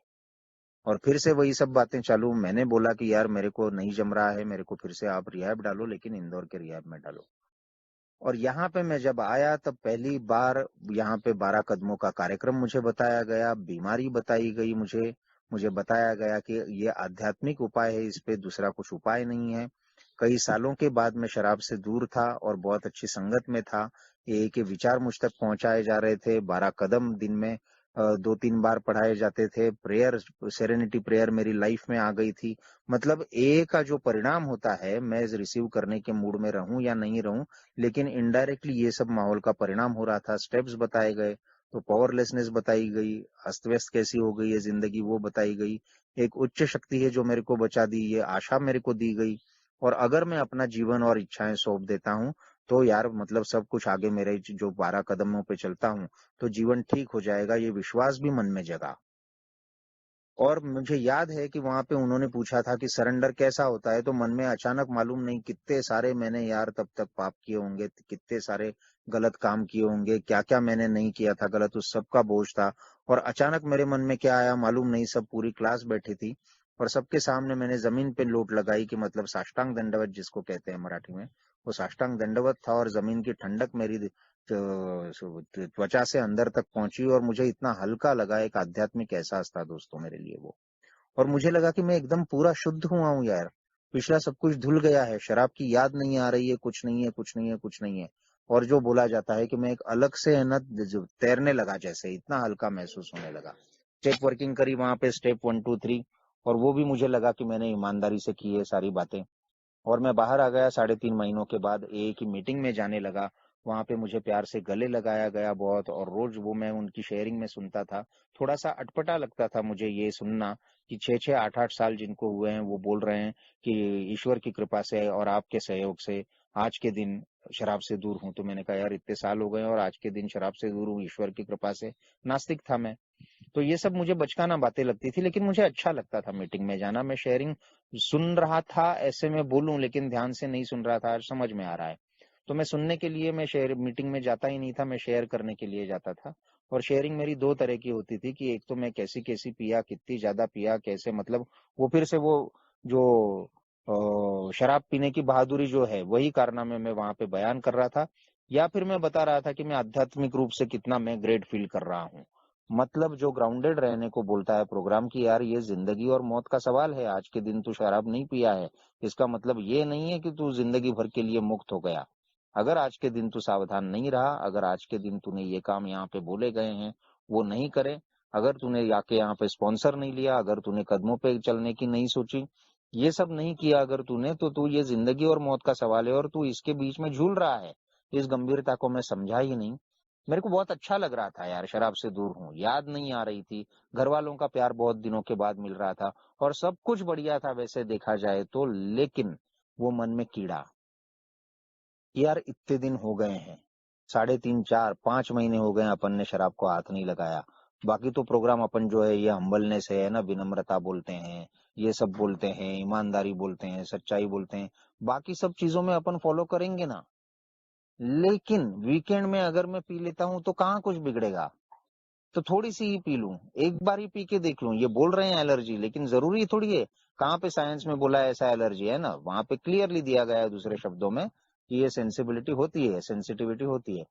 और फिर से वही सब बातें चालू। मैंने बोला कि यार मेरे को नहीं जम रहा है, मेरे को फिर से आप रिहैब डालो, लेकिन इंदौर के रिहैब में डालो। और यहाँ पे मैं जब आया तब पहली बार यहाँ पे 12 कदमों का कार्यक्रम मुझे बताया गया, बीमारी बताई गई मुझे। मुझे बताया गया कि ये आध्यात्मिक उपाय है, इस पे दूसरा कुछ उपाय नहीं है। कई सालों के बाद मैं शराब से दूर था और बहुत अच्छी संगत में था। ये के विचार मुझ तक पहुंचाए जा रहे थे। 12 कदम दिन में 2-3 बार पढ़ाए जाते थे। प्रेयर, सेरेनिटी प्रेयर मेरी लाइफ में आ गई थी। मतलब ए का जो परिणाम होता है, मैं रिसीव करने के मूड में रहूं या नहीं रहूं, लेकिन इनडायरेक्टली ये सब माहौल का परिणाम हो रहा था। स्टेप्स बताए गए तो पावरलेसनेस बताई गई, अस्त व्यस्त कैसी हो गई है जिंदगी वो बताई गई। एक उच्च शक्ति है जो मेरे को बचा दी, ये आशा मेरे को दी गई। और अगर मैं अपना जीवन और इच्छाएं सौंप देता हूँ तो यार मतलब सब कुछ आगे मेरे जो 12 कदमों पे चलता हूँ तो जीवन ठीक हो जाएगा, ये विश्वास भी मन में जगा। और मुझे याद है कि वहां पे उन्होंने पूछा था कि सरेंडर कैसा होता है, तो मन में अचानक मालूम नहीं कितने सारे मैंने यार तब तक पाप किए होंगे, कितने सारे गलत काम किए होंगे, क्या क्या मैंने नहीं किया था गलत, उस सब का बोझ था। और अचानक मेरे मन में क्या आया मालूम नहीं, सब पूरी क्लास बैठी थी और सबके सामने मैंने जमीन पे लोट लगाई कि मतलब साष्टांग दंडवत जिसको कहते हैं मराठी में, वो साष्टांग दंडवत था। और जमीन की ठंडक मेरी त्वचा से अंदर तक पहुंची और मुझे इतना हल्का लगा, एक आध्यात्मिक एहसास था दोस्तों मेरे लिए वो। और मुझे लगा कि मैं एकदम पूरा शुद्ध हुआ हूँ यार, पिछला सब कुछ धुल गया है, शराब की याद नहीं आ रही है, कुछ नहीं है, कुछ नहीं है, कुछ नहीं है। और जो बोला जाता है कि मैं एक अलग से है ना, जो तैरने लगा, जैसे इतना हल्का महसूस होने लगा। स्टेप वर्किंग करी वहां पे, स्टेप 1 2 3, और वो भी मुझे लगा कि मैंने ईमानदारी से की है सारी बातें। और मैं बाहर आ गया 3.5 महीनों के बाद, एक ही मीटिंग में जाने लगा। वहां पे मुझे प्यार से गले लगाया गया बहुत, और रोज वो मैं उनकी शेयरिंग में सुनता था। थोड़ा सा अटपटा लगता था मुझे ये सुनना कि 6-6 8-8 साल जिनको हुए हैं वो बोल रहे हैं कि ईश्वर की कृपा से और आपके सहयोग से आज के दिन शराब से दूर हूं। तो मैंने कहा यार इतने साल हो गए और आज के दिन शराब से दूर हूँ ईश्वर की कृपा से। नास्तिक था मैं। तो ये सब मुझे बचकाना बातें लगती थी, लेकिन मुझे अच्छा लगता था मीटिंग में जाना। मैं शेयरिंग सुन रहा था, ऐसे में बोलूं, लेकिन ध्यान से नहीं सुन रहा था, समझ में आ रहा है। तो मैं सुनने के लिए, मैं शेयर मीटिंग में जाता ही नहीं था, मैं शेयर करने के लिए जाता था। और शेयरिंग मेरी दो तरह की होती थी कि एक तो मैं कैसी कैसी पिया, कितनी ज्यादा पिया, कैसे, मतलब वो फिर से वो जो शराब पीने की बहादुरी जो है वही कारनामे मैं वहां पे बयान कर रहा था। या फिर मैं बता रहा था कि मैं आध्यात्मिक रूप से कितना मैं ग्रेट फील कर रहा हूँ। मतलब जो ग्राउंडेड रहने को बोलता है प्रोग्राम की, यार ये जिंदगी और मौत का सवाल है। आज के दिन तू शराब नहीं पिया है, इसका मतलब ये नहीं है कि तू जिंदगी भर के लिए मुक्त हो गया। अगर आज के दिन तू सावधान नहीं रहा, अगर आज के दिन तूने ये काम यहाँ पे बोले गए हैं वो नहीं करे, अगर तूने आके यहाँ पे स्पॉन्सर नहीं लिया, अगर तूने कदमों पे चलने की नहीं सोची, ये सब नहीं किया अगर तूने, तो तू, ये जिंदगी और मौत का सवाल है और तू इसके बीच में झूल रहा है। इस गंभीरता को मैं समझा ही नहीं। मेरे को बहुत अच्छा लग रहा था यार, शराब से दूर हूँ, याद नहीं आ रही थी, घर वालों का प्यार बहुत दिनों के बाद मिल रहा था और सब कुछ बढ़िया था वैसे देखा जाए तो। लेकिन वो मन में कीड़ा, यार इतने दिन हो गए हैं, 3.5 4 5 महीने हो गए अपन ने शराब को हाथ नहीं लगाया। बाकी तो प्रोग्राम अपन जो है ये हम्बलनेस है ना, विनम्रता बोलते हैं, ये सब बोलते हैं, ईमानदारी बोलते हैं, सच्चाई बोलते हैं, बाकी सब चीजों में अपन फॉलो करेंगे ना। लेकिन वीकेंड में अगर मैं पी लेता हूँ तो कहाँ कुछ बिगड़ेगा, तो थोड़ी सी ही पी लूं, एक बार ही पी के देख लूं। ये बोल रहे हैं एलर्जी, लेकिन जरूरी थोड़ी है। कहाँ पे साइंस में बोला है ऐसा एलर्जी है ना, वहां पे क्लियरली दिया गया है दूसरे शब्दों में कि ये सेंसिबिलिटी होती है, सेंसिटिविटी होती है।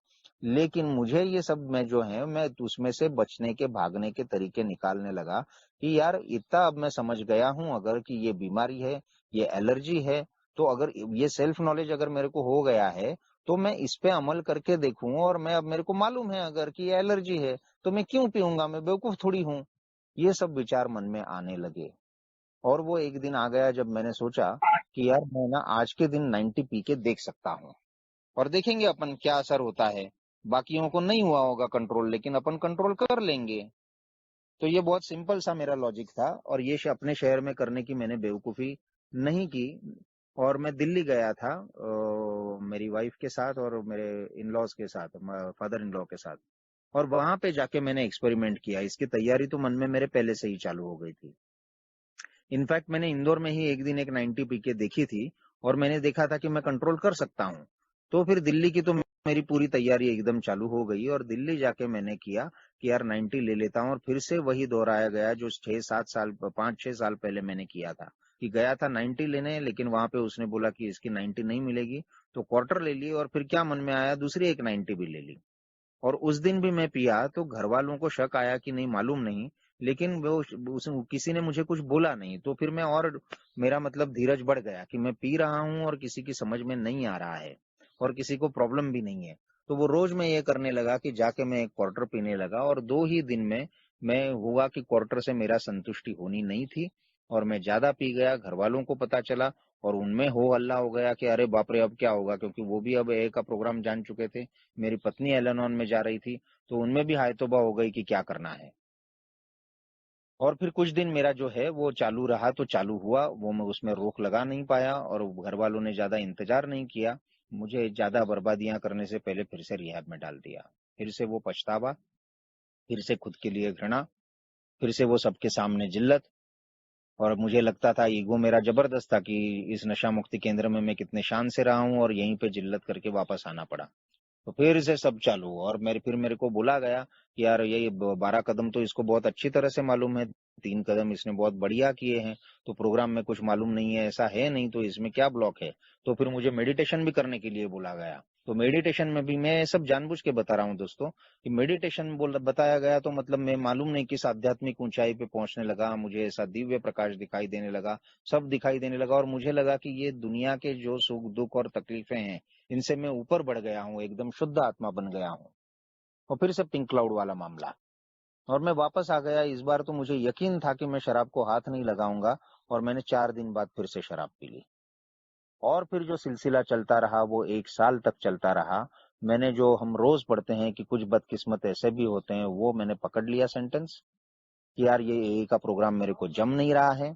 लेकिन मुझे ये सब में जो है, मैं उसमें से बचने के, भागने के तरीके निकालने लगा कि यार इतना अब मैं समझ गया हूं, अगर कि ये बीमारी है, ये एलर्जी है, तो अगर ये सेल्फ नॉलेज अगर मेरे को हो गया है तो मैं इस पे अमल करके देखूं, और मैं अब मेरे को मालूम है अगर कि ये एलर्जी है तो मैं क्यों पीऊंगा, मैं बेवकूफ थोड़ी हूं। ये सब विचार मन में आने लगे। और वो एक दिन आ गया जब मैंने सोचा कि यार मैं ना आज के दिन 90 पी के देख सकता हूँ, और देखेंगे अपन क्या असर होता है। बाकियों को नहीं हुआ होगा कंट्रोल, लेकिन अपन कंट्रोल कर लेंगे। तो ये बहुत सिंपल सा मेरा लॉजिक था, और ये अपने शहर में करने की मैंने बेवकूफी नहीं की। और मैं दिल्ली गया था मेरी वाइफ के साथ और मेरे इन लॉज के साथ, फादर इन लॉ के साथ। और वहां पे जाके मैंने एक्सपेरिमेंट किया। इसकी तैयारी तो मन में मेरे पहले से ही चालू हो गई थी। इनफैक्ट मैंने इंदौर में ही एक दिन एक 90 पी के देखी थी, और मैंने देखा था कि मैं कंट्रोल कर सकता हूँ। तो फिर दिल्ली की तो मेरी पूरी तैयारी एकदम चालू हो गई, और दिल्ली जाके मैंने किया कि यार 90 ले लेता हूँ। और फिर से वही दोहराया गया जो 6-7 साल 5-6 साल पहले मैंने किया था, कि गया था 90 लेने, लेकिन वहां पे उसने बोला कि इसकी 90 नहीं मिलेगी, तो क्वार्टर ले ली। और फिर क्या मन में आया, दूसरी एक 90 भी ले ली। और उस दिन भी मैं पिया तो घर वालों को शक आया कि नहीं, मालूम नहीं, लेकिन किसी ने मुझे कुछ बोला नहीं। तो फिर मैं और मेरा मतलब धीरज बढ़ गया कि मैं पी रहा हूँ और किसी की समझ में नहीं आ रहा है, और किसी को प्रॉब्लम भी नहीं है। तो वो रोज मैं ये करने लगा कि जाके मैं एक क्वार्टर पीने लगा, और 2 ही दिन में मैं हुआ कि क्वार्टर से मेरा संतुष्टि होनी नहीं थी, और मैं ज्यादा पी गया। घर वालों को पता चला, और उनमें हो हल्ला हो गया कि अरे बाप रे अब क्या होगा, क्योंकि वो भी अब ए का प्रोग्राम जान चुके थे। मेरी पत्नी एलेनॉन में जा रही थी, तो उनमें भी हाय तौबा हो गई कि क्या करना है। और फिर कुछ दिन मेरा जो है वो चालू रहा, तो चालू हुआ वो, मैं उसमें रोक लगा नहीं पाया, और घर वालों ने ज्यादा इंतजार नहीं किया। मुझे ज्यादा बर्बादियां करने से पहले फिर से रिहैब में डाल दिया। फिर से वो पछतावा, फिर से खुद के लिए घृणा, फिर से वो सबके सामने जिल्लत। और मुझे लगता था, ईगो मेरा जबरदस्त था कि इस नशा मुक्ति केंद्र में मैं कितने शान से रहा हूं, और यहीं पे जिल्लत करके वापस आना पड़ा। तो फिर से सब चालू हुआ, और मेरे को बोला गया कि यार ये 12 कदम तो इसको बहुत अच्छी तरह से मालूम है, 3 कदम इसने बहुत बढ़िया किए हैं, तो प्रोग्राम में कुछ मालूम नहीं है, ऐसा है नहीं, तो इसमें क्या ब्लॉक है। तो फिर मुझे मेडिटेशन भी करने के लिए बोला गया। तो मेडिटेशन में भी मैं सब जानबूझ के बता रहा हूँ दोस्तों, कि मेडिटेशन बताया गया, तो मतलब मैं मालूम नहीं किस आध्यात्मिक ऊंचाई पे पहुंचने लगा। मुझे ऐसा दिव्य प्रकाश दिखाई देने लगा, सब दिखाई देने लगा, और मुझे लगा कि ये दुनिया के जो सुख दुख और तकलीफें हैं, इनसे मैं ऊपर बढ़ गया हूँ, एकदम शुद्ध आत्मा बन गया हूँ। और फिर से पिंक क्लाउड वाला मामला, और मैं वापस आ गया। इस बार तो मुझे यकीन था कि मैं शराब को हाथ नहीं लगाऊंगा, और मैंने 4 दिन बाद फिर से शराब पी ली। और फिर जो सिलसिला चलता रहा वो 1 साल तक चलता रहा। मैंने जो हम रोज पढ़ते हैं कि कुछ बदकिस्मत ऐसे भी होते हैं, वो मैंने पकड़ लिया सेंटेंस, कि यार ये AA का प्रोग्राम मेरे को जम नहीं रहा है,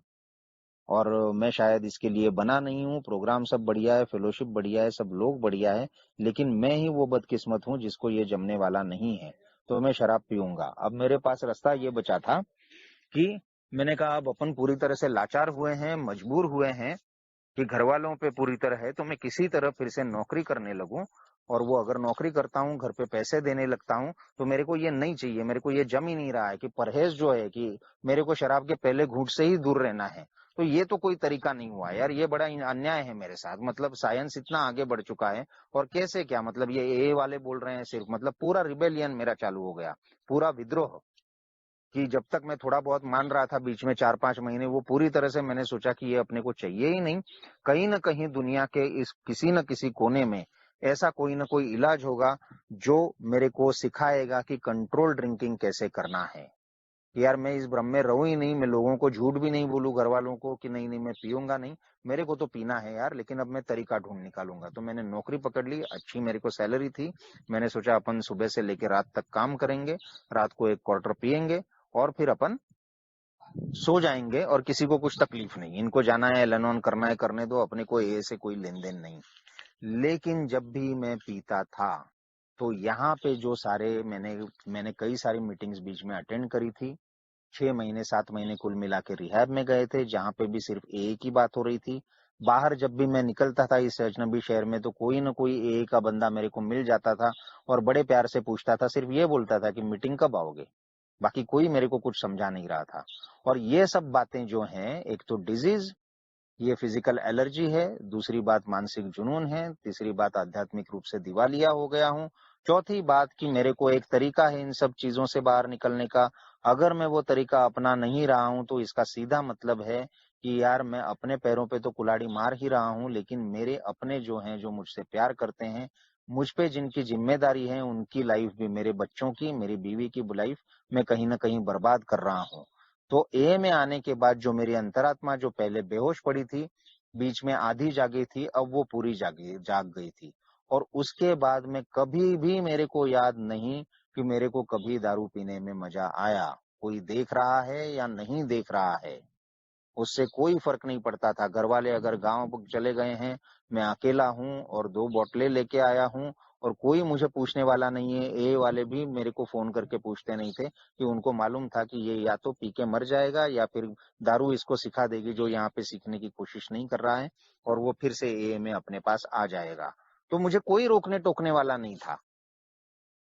और मैं शायद इसके लिए बना नहीं हूँ। प्रोग्राम सब बढ़िया है, फेलोशिप बढ़िया है, सब लोग बढ़िया है, लेकिन मैं ही वो बदकिस्मत हूँ जिसको ये जमने वाला नहीं है। तो मैं शराब पीऊंगा। अब मेरे पास रास्ता ये बचा था कि मैंने कहा अब अपन पूरी तरह से लाचार हुए हैं, मजबूर हुए हैं कि घर वालों पे पूरी तरह है, तो मैं किसी तरह फिर से नौकरी करने लगूं। और वो अगर नौकरी करता हूँ, घर पे पैसे देने लगता हूँ, तो मेरे को ये नहीं चाहिए। मेरे को ये जम ही नहीं रहा है कि परहेज जो है, कि मेरे को शराब के पहले घूंट से ही दूर रहना है। तो ये तो कोई तरीका नहीं हुआ यार, ये बड़ा अन्याय है मेरे साथ। मतलब साइंस इतना आगे बढ़ चुका है, और कैसे क्या, मतलब ये AA वाले बोल रहे हैं सिर्फ, मतलब पूरा रिबेलियन मेरा चालू हो गया, पूरा विद्रोह। कि जब तक मैं थोड़ा बहुत मान रहा था बीच में 4-5 महीने, वो पूरी तरह से मैंने सोचा कि ये अपने को चाहिए ही नहीं। कहीं ना कहीं दुनिया के इस किसी न किसी कोने में ऐसा कोई ना कोई इलाज होगा जो मेरे को सिखाएगा कि कंट्रोल ड्रिंकिंग कैसे करना है। यार मैं इस भ्रम में रहूं ही नहीं, मैं लोगों को झूठ भी नहीं बोलूं, घर वालों को, कि नहीं नहीं मैं पीऊंगा नहीं, मेरे को तो पीना है यार, लेकिन अब मैं तरीका ढूंढ निकालूंगा। तो मैंने नौकरी पकड़ ली, अच्छी मेरे को सैलरी थी। मैंने सोचा अपन सुबह से लेकर रात तक काम करेंगे, रात को एक क्वार्टर पियेंगे, और फिर अपन सो जाएंगे, और किसी को कुछ तकलीफ नहीं। इनको जाना है एलेनॉन करना है, करने दो, अपने को AA से कोई लेन देन नहीं। लेकिन जब भी मैं पीता था, तो यहाँ पे जो सारे मैंने कई सारी मीटिंग्स बीच में अटेंड करी थी। 6 महीने 7 महीने कुल मिला के रिहैब में गए थे, जहाँ पे भी सिर्फ AA की बात हो रही थी। बाहर जब भी मैं निकलता था इस अजनबी शहर में, तो कोई ना कोई AA का बंदा मेरे को मिल जाता था, और बड़े प्यार से पूछता था, सिर्फ ये बोलता था कि मीटिंग कब आओगे। बाकी कोई मेरे को कुछ समझा नहीं रहा था। और ये सब बातें जो हैं, एक तो डिजीज, ये फिजिकल एलर्जी है, दूसरी बात मानसिक जुनून है, तीसरी बात आध्यात्मिक रूप से दिवालिया हो गया हूँ, चौथी बात कि मेरे को एक तरीका है इन सब चीजों से बाहर निकलने का। अगर मैं वो तरीका अपना नहीं रहा हूं, तो इसका सीधा मतलब है कि यार मैं अपने पैरों पे तो कुल्हाड़ी मार ही रहा हूँ, लेकिन मेरे अपने जो हैं, जो मुझसे प्यार करते हैं, मुझ पे जिनकी जिम्मेदारी है, उनकी लाइफ भी, मेरे बच्चों की, मेरी बीवी की लाइफ मैं कहीं न कहीं बर्बाद कर रहा हूँ। तो ए में आने के बाद जो मेरी अंतरात्मा जो पहले बेहोश पड़ी थी, बीच में आधी जागी थी, अब वो पूरी जाग गई थी। और उसके बाद में कभी भी मेरे को याद नहीं कि मेरे को कभी दारू पीने में मजा आया। कोई देख रहा है या नहीं देख रहा है, उससे कोई फर्क नहीं पड़ता था। घर वाले अगर गांव चले गए हैं, मैं अकेला हूँ और 2 बोतलें लेके आया हूँ और कोई मुझे पूछने वाला नहीं है। ए वाले भी मेरे को फोन करके पूछते नहीं थे, कि उनको मालूम था कि ये या तो पी के मर जाएगा या फिर दारू इसको सिखा देगी, जो यहाँ पे सीखने की कोशिश नहीं कर रहा है, और वो फिर से ए में अपने पास आ जाएगा। तो मुझे कोई रोकने टोकने वाला नहीं था।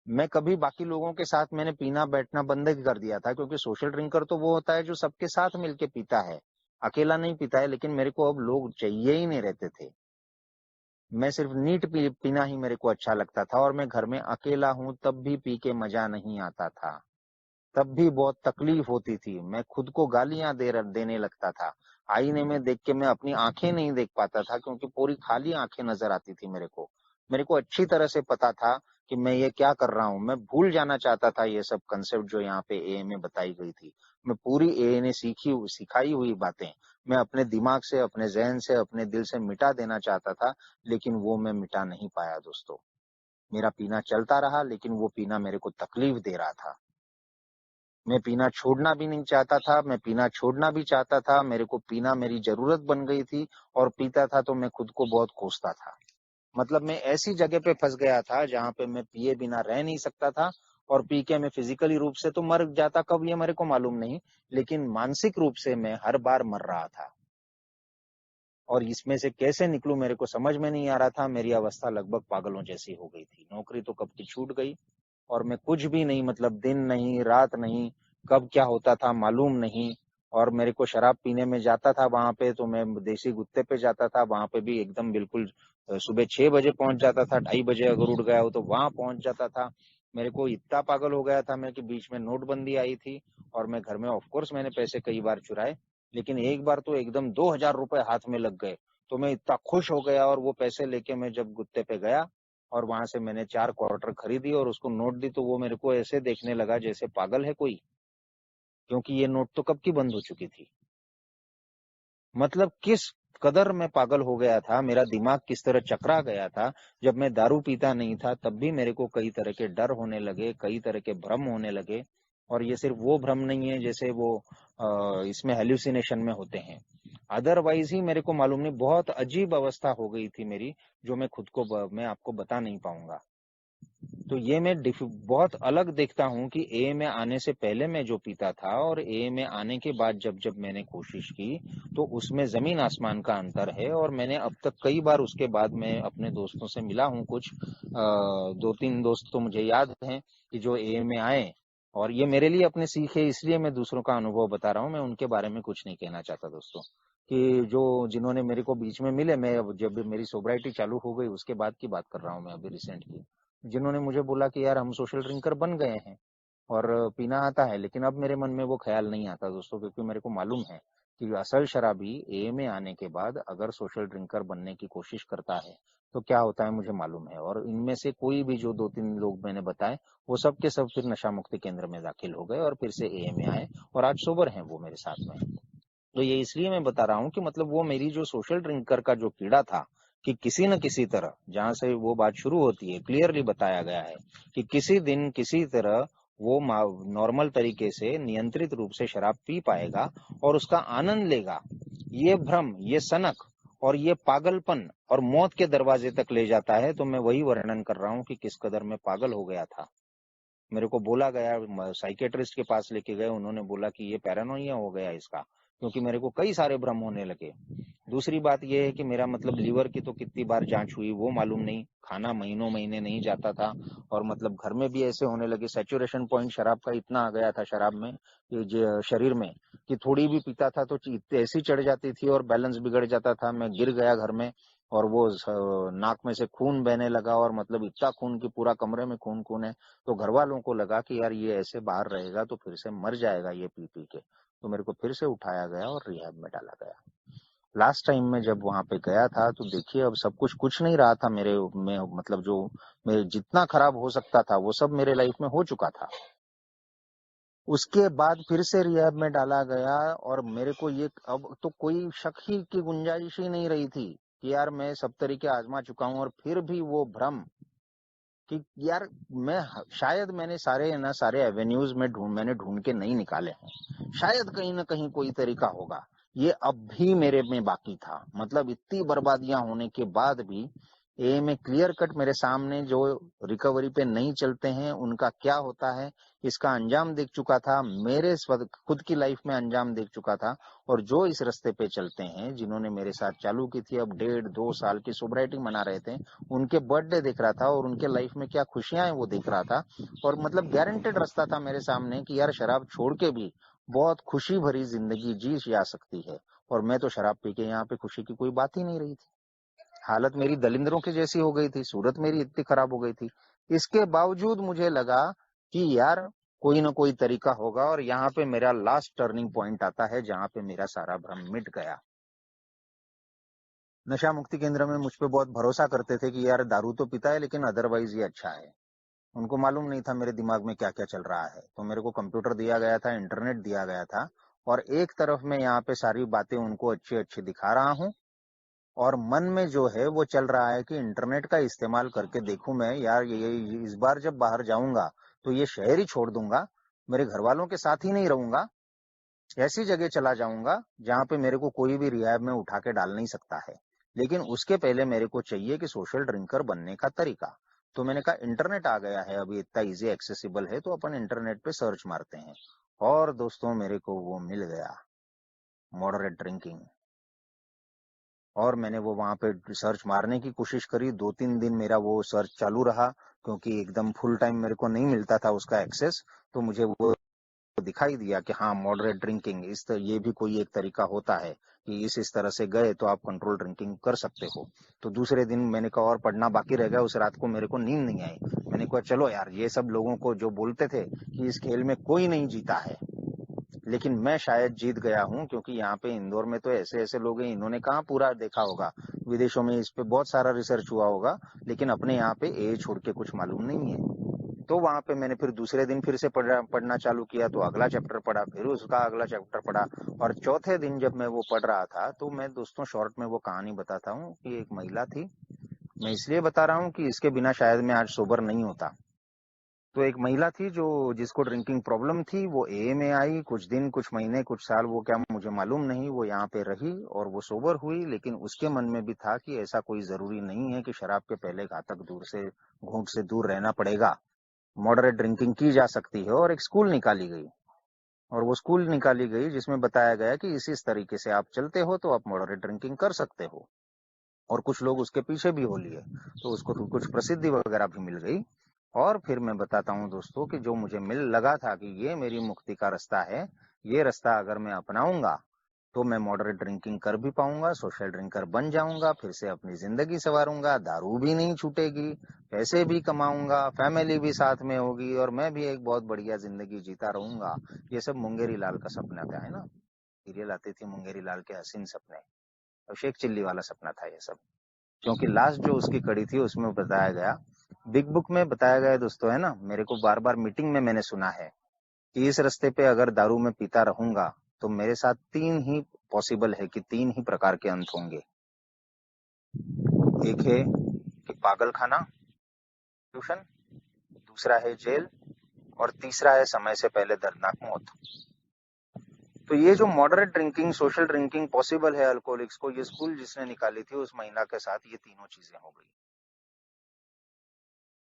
मैं कभी बाकी लोगों के साथ मैंने पीना बैठना बंद ही कर दिया था, क्योंकि सोशल ड्रिंकर तो वो होता है जो सबके साथ मिलके पीता है, अकेला नहीं पीता है। लेकिन मेरे को अब लोग चाहिए ही नहीं रहते थे। मैं सिर्फ नीट पीना ही मेरे को अच्छा लगता था, और मैं घर में अकेला हूँ तब भी पी के मजा नहीं आता था। तब भी बहुत तकलीफ होती थी, मैं खुद को गालियां देने लगता था। आईने में देख के मैं अपनी आंखें नहीं देख पाता था, क्योंकि पूरी खाली आंखें नजर आती थी मेरे को। मेरे को अच्छी तरह से पता था कि मैं ये क्या कर रहा हूँ। मैं भूल जाना चाहता था ये सब कंसेप्ट जो यहाँ पे ए में बताई गई थी। मैं पूरी ए ने सिखाई हुई बातें मैं अपने दिमाग से, अपने जहन से, अपने दिल से मिटा देना चाहता था, लेकिन वो मैं मिटा नहीं पाया दोस्तों। मेरा पीना चलता रहा, लेकिन वो पीना मेरे को तकलीफ दे रहा था। मैं पीना छोड़ना भी नहीं चाहता था, मैं पीना छोड़ना भी चाहता था, मेरे को पीना मेरी ज़रूरत बन गई थी, और पीता था तो मैं खुद को बहुत कोसता था। मतलब मैं ऐसी जगह पे फँस गया था जहाँ पे मैं पिए बिना रह नहीं सकता था, और पी के मैं फिज़िकली रूप से तो मर जाता कब ये मेरे को मालूम नहीं, लेकिन मानसिक रूप से मैं हर बार मर रहा था। और इसमें से कैसे निकलूँ मेरे को समझ में नहीं आ रहा था। मेरी अवस्था लगभग पागलों जैसी हो गई थी। नौकरी तो कब की छूट गई, और मैं कुछ भी नहीं, मतलब दिन नहीं, रात नहीं, कब क्या होता था मालूम नहीं। और मेरे को शराब पीने में जाता था वहां पे, तो मैं देसी गुत्ते पे जाता था, वहां पे भी एकदम बिल्कुल सुबह 6 बजे पहुंच जाता था। 2:30 बजे अगर उठ गया हो तो वहां पहुंच जाता था। मेरे को इतना पागल हो गया था मैं कि बीच में नोटबंदी आई थी, और मैं घर में ऑफकोर्स मैंने पैसे कई बार चुराए, लेकिन एक बार तो एकदम 2,000 रुपए हाथ में लग गए। तो मैं इतना खुश हो गया, और वो पैसे लेके मैं जब गुत्ते पे गया, और वहां से मैंने 4 क्वार्टर खरीदी और उसको नोट दी, तो वो मेरे को ऐसे देखने लगा जैसे पागल है कोई, क्योंकि ये नोट तो कब की बंद हो चुकी थी। मतलब किस कदर मैं पागल हो गया था, मेरा दिमाग किस तरह चकरा गया था। जब मैं दारू पीता नहीं था तब भी मेरे को कई तरह के डर होने लगे, कई तरह के भ्रम होने लगे। और ये सिर्फ वो भ्रम नहीं है जैसे वो इसमें हेल्यूसिनेशन में होते हैं। अदरवाइज ही मेरे को मालूम नहीं, बहुत अजीब अवस्था हो गई थी मेरी, जो मैं खुद को मैं आपको बता नहीं पाऊंगा। तो ये मैं बहुत अलग देखता हूँ कि ए में आने से पहले मैं जो पीता था और ए में आने के बाद जब जब मैंने कोशिश की, तो उसमें जमीन आसमान का अंतर है। और मैंने अब तक कई बार उसके बाद मैं अपने दोस्तों से मिला हूँ, कुछ 2-3 दोस्त तो मुझे याद हैं कि जो ए में आए, और ये मेरे लिए अपने सीख है, इसलिए मैं दूसरों का अनुभव बता रहा हूँ। मैं उनके बारे में कुछ नहीं कहना चाहता दोस्तों, कि जो जिन्होंने मेरे को बीच में मिले, मैं जब मेरी सोब्राइटी चालू हो गई उसके बाद की बात कर रहा हूँ मैं, अभी रिसेंट की, जिन्होंने मुझे बोला कि यार हम सोशल ड्रिंकर बन गए हैं और पीना आता है। लेकिन अब मेरे मन में वो ख्याल नहीं आता दोस्तों, क्योंकि मेरे को मालूम है कि असल शराबी ए में आने के बाद अगर सोशल ड्रिंकर बनने की कोशिश करता है तो क्या होता है मुझे मालूम है। और इनमें से कोई भी जो 2-3 लोग मैंने बताए, वो सब के सब फिर नशा मुक्ति केंद्र में दाखिल हो गए और फिर से ए में आए, और आज सोबर हैं वो मेरे साथ में। तो ये इसलिए मैं बता रहा हूँ कि मतलब वो मेरी जो सोशल ड्रिंकर का जो कीड़ा था, कि किसी न किसी तरह, जहां से वो बात शुरू होती है क्लियरली बताया गया है कि किसी दिन किसी तरह वो नॉर्मल तरीके से नियंत्रित रूप से शराब पी पाएगा और उसका आनंद लेगा। ये भ्रम, ये सनक और ये पागलपन और मौत के दरवाजे तक ले जाता है। तो मैं वही वर्णन कर रहा हूँ कि किस कदर मैं पागल हो गया था। मेरे को बोला गया, साइकेट्रिस्ट के पास लेके गए, उन्होंने बोला कि ये पैरानोइया हो गया इसका, क्योंकि मेरे को कई सारे भ्रम होने लगे। दूसरी बात ये है कि मेरा मतलब लीवर की तो कितनी बार जांच हुई वो मालूम नहीं, खाना महीनों महीने नहीं जाता था। और मतलब घर में भी ऐसे होने लगे, सैचुरेशन पॉइंट शराब का इतना आ गया था शराब में, कि शरीर में, कि थोड़ी भी पीता था तो ऐसी चढ़ जाती थी और बैलेंस बिगड़ जाता था। मैं गिर गया घर में, और वो नाक में से खून बहने लगा, और मतलब इतना खून कि पूरा कमरे में खून खून है। तो घर वालों को लगा कि यार ये ऐसे बाहर रहेगा तो फिर से मर जाएगा ये पी पी के। तो मेरे को फिर से उठाया गया और रिहैब में डाला गया। लास्ट टाइम में जब वहां पे गया था तो देखिए अब सब कुछ नहीं रहा था मेरे में, मतलब जो मेरे जितना खराब हो सकता था वो सब मेरे लाइफ में हो चुका था। उसके बाद फिर से रिहैब में डाला गया और मेरे को ये अब तो कोई शक ही की गुंजाइश ही नहीं रही थी कि यार मैं सब तरीके आजमा चुका हूं, और फिर भी वो भ्रम कि यार मैं शायद मैंने सारे एवेन्यूज में मैंने ढूंढ के नहीं निकाले हैं, शायद कहीं ना कहीं कोई तरीका होगा, ये अब भी मेरे में बाकी था। मतलब इतनी बर्बादियां होने के बाद भी ए में क्लियर कट मेरे सामने जो रिकवरी पे नहीं चलते हैं उनका क्या होता है इसका अंजाम देख चुका था, मेरे खुद की लाइफ में अंजाम देख चुका था। और जो इस रास्ते पे चलते हैं, जिन्होंने मेरे साथ चालू की थी, अब 1.5-2 साल की सोब्राइटी मना रहे थे, उनके बर्थडे देख रहा था और उनके लाइफ में क्या खुशियां हैं वो देख रहा था। और मतलब गारंटेड रास्ता था मेरे सामने कि यार शराब छोड़ के भी बहुत खुशी भरी जिंदगी जी जा सकती है। और मैं तो शराब पी के यहाँ पे खुशी की कोई बात ही नहीं रही थी। हालत मेरी दलिंदरों की जैसी हो गई थी, सूरत मेरी इतनी खराब हो गई थी। इसके बावजूद मुझे लगा कि यार कोई ना कोई तरीका होगा, और यहाँ पे मेरा लास्ट टर्निंग पॉइंट आता है जहाँ पे मेरा सारा भ्रम मिट गया। नशा मुक्ति केंद्र में मुझ पे बहुत भरोसा करते थे कि यार दारू तो पीता है लेकिन अदरवाइज ये अच्छा है। उनको मालूम नहीं था मेरे दिमाग में क्या क्या चल रहा है। तो मेरे को कंप्यूटर दिया गया था, इंटरनेट दिया गया था, और एक तरफ मैं यहाँ पे सारी बातें उनको अच्छी अच्छी दिखा रहा हूँ, और मन में जो है वो चल रहा है कि इंटरनेट का इस्तेमाल करके देखूं मैं यार ये इस बार जब बाहर जाऊंगा तो ये शहर ही छोड़ दूंगा, मेरे घर वालों के साथ ही नहीं रहूंगा, ऐसी जगह चला जाऊंगा जहां पे मेरे को कोई भी रिहैब में उठा के डाल नहीं सकता है। लेकिन उसके पहले मेरे को चाहिए कि सोशल ड्रिंकर बनने का तरीका। तो मैंने कहा इंटरनेट आ गया है, अभी इतना इजी एक्सेसिबल है, तो अपन इंटरनेट पे सर्च मारते हैं। और दोस्तों मेरे को वो मिल गया, मॉडरेट ड्रिंकिंग। और मैंने वो वहां पे सर्च मारने की कोशिश करी, 2-3 दिन मेरा वो सर्च चालू रहा, क्योंकि एकदम फुल टाइम मेरे को नहीं मिलता था उसका एक्सेस। तो मुझे वो दिखाई दिया कि हाँ मॉडरेट ड्रिंकिंग ये भी कोई एक तरीका होता है कि इस तरह से गए तो आप कंट्रोल ड्रिंकिंग कर सकते हो। तो दूसरे दिन मैंने कहा और पढ़ना बाकी रह गया, उस रात को मेरे को नींद नहीं आई। मैंने कहा चलो यार, ये सब लोगों को जो बोलते थे कि इस खेल में कोई नहीं जीता है, लेकिन मैं शायद जीत गया हूं, क्योंकि यहाँ पे इंदौर में तो ऐसे ऐसे लोग हैं, इन्होंने कहाँ पूरा देखा होगा। विदेशों में इस पे बहुत सारा रिसर्च हुआ होगा, लेकिन अपने यहाँ पे ए छोड़ के कुछ मालूम नहीं है। तो वहां पे मैंने फिर दूसरे दिन फिर से पढ़ना चालू किया, तो अगला चैप्टर पढ़ा, फिर उसका अगला चैप्टर पढ़ा। और चौथे दिन जब मैं वो पढ़ रहा था, तो मैं दोस्तों शॉर्ट में वो कहानी बताता हूँ कि एक महिला थी। मैं इसलिए बता रहा हूँ कि इसके बिना शायद मैं आज सोबर नहीं होता। तो एक महिला थी जो जिसको ड्रिंकिंग प्रॉब्लम थी, वो ए में आई, कुछ दिन, कुछ महीने, कुछ साल, वो क्या मुझे मालूम नहीं, वो यहाँ पे रही और वो सोबर हुई। लेकिन उसके मन में भी था कि ऐसा कोई जरूरी नहीं है कि शराब के पहले घातक घूंट से दूर रहना पड़ेगा, मॉडरेट ड्रिंकिंग की जा सकती है। और एक स्कूल निकाली गई, और वो स्कूल निकाली गई जिसमें बताया गया कि इस तरीके से आप चलते हो तो आप मॉडरेट ड्रिंकिंग कर सकते हो। और कुछ लोग उसके पीछे भी हो लिए, तो उसको कुछ प्रसिद्धि वगैरह भी मिल गई। और फिर मैं बताता हूँ दोस्तों कि जो मुझे मिल लगा था कि ये मेरी मुक्ति का रास्ता है, ये रास्ता अगर मैं अपनाऊंगा तो मैं मॉडरेट ड्रिंकिंग कर भी पाऊंगा, सोशल ड्रिंकर बन जाऊंगा, फिर से अपनी जिंदगी संवारूंगा, दारू भी नहीं छूटेगी, पैसे भी कमाऊंगा, फैमिली भी साथ में होगी, और मैं भी एक बहुत बढ़िया जिंदगी जीता रहूंगा। ये सब मुंगेरी लाल का सपना था, है ना, सीरियल आती थी मुंगेरी लाल के हसीन सपने, अभिषेक चिल्ली वाला सपना था ये सब। क्योंकि लास्ट जो उसकी कड़ी थी उसमें बताया गया, बिग बुक में बताया गया दोस्तों, है ना, मेरे को बार बार मीटिंग में मैंने सुना है कि इस रास्ते पे अगर दारू में पीता रहूंगा तो मेरे साथ 3 ही पॉसिबल है कि 3 ही प्रकार के अंत होंगे। एक है कि पागल खाना, ट्यूशन, दूसरा है जेल, और तीसरा है समय से पहले दर्दनाक मौत। तो ये जो moderate drinking, social drinking possible है अल्कोहलिक्स को, ये स्कूल जिसने निकाली थी उस महिला के साथ ये तीनों चीजें हो गई,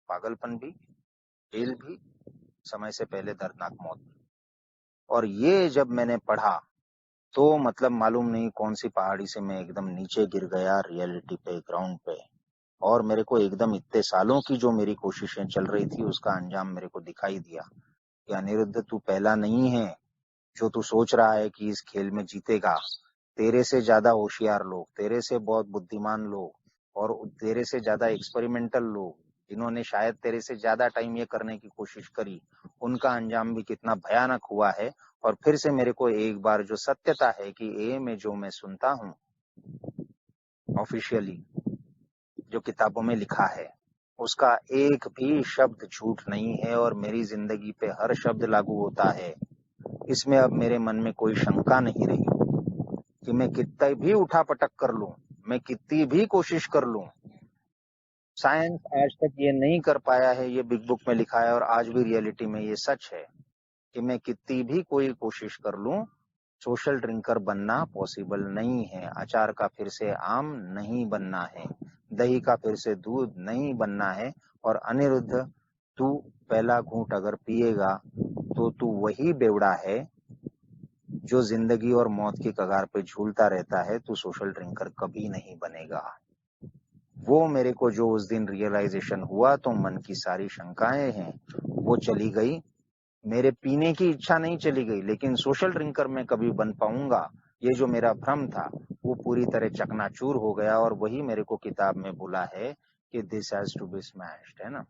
पागलपन भी, जेल भी, समय से पहले दर्दनाक मौत। और ये जब मैंने पढ़ा तो मतलब मालूम नहीं कौन सी पहाड़ी से मैं एकदम नीचे गिर गया रियलिटी पे, ग्राउंड पे। और मेरे को एकदम इतने सालों की जो मेरी कोशिशें चल रही थी उसका अंजाम मेरे को दिखाई दिया कि अनिरुद्ध तू पहला नहीं है जो तू सोच रहा है कि इस खेल में जीतेगा। तेरे से ज्यादा होशियार लोग, तेरे से बहुत बुद्धिमान लोग, और तेरे से ज्यादा एक्सपेरिमेंटल लोग, जिन्होंने शायद तेरे से ज्यादा टाइम ये करने की कोशिश करी, उनका अंजाम भी कितना भयानक हुआ है। और फिर से मेरे को एक बार जो सत्यता है कि ए में जो मैं सुनता हूँ ऑफिशियली, जो किताबों में लिखा है, उसका एक भी शब्द झूठ नहीं है और मेरी जिंदगी पे हर शब्द लागू होता है। इसमें अब मेरे मन में कोई शंका नहीं रही कि मैं कितना भी उठापटक कर लूं, मैं कितनी भी कोशिश कर लूं, साइंस आज तक ये नहीं कर पाया है। ये बिग बुक में लिखा है और आज भी रियलिटी में ये सच है कि मैं कितनी भी कोई कोशिश कर लूं, सोशल ड्रिंकर बनना पॉसिबल नहीं है। अचार का फिर से आम नहीं बनना है, दही का फिर से दूध नहीं बनना है। और अनिरुद्ध, तू पहला घूंट अगर पिएगा तो तू वही बेवड़ा है जो जिंदगी और मौत की कगार पे झूलता रहता है। तू सोशल ड्रिंकर कभी नहीं बनेगा। वो मेरे को जो उस दिन रियलाइजेशन हुआ, तो मन की सारी शंकाएं हैं वो चली गई। मेरे पीने की इच्छा नहीं चली गई, लेकिन सोशल ड्रिंकर मैं कभी बन पाऊंगा, ये जो मेरा भ्रम था वो पूरी तरह चकनाचूर हो गया। और वही मेरे को किताब में बोला है कि this has to be smashed, है ना।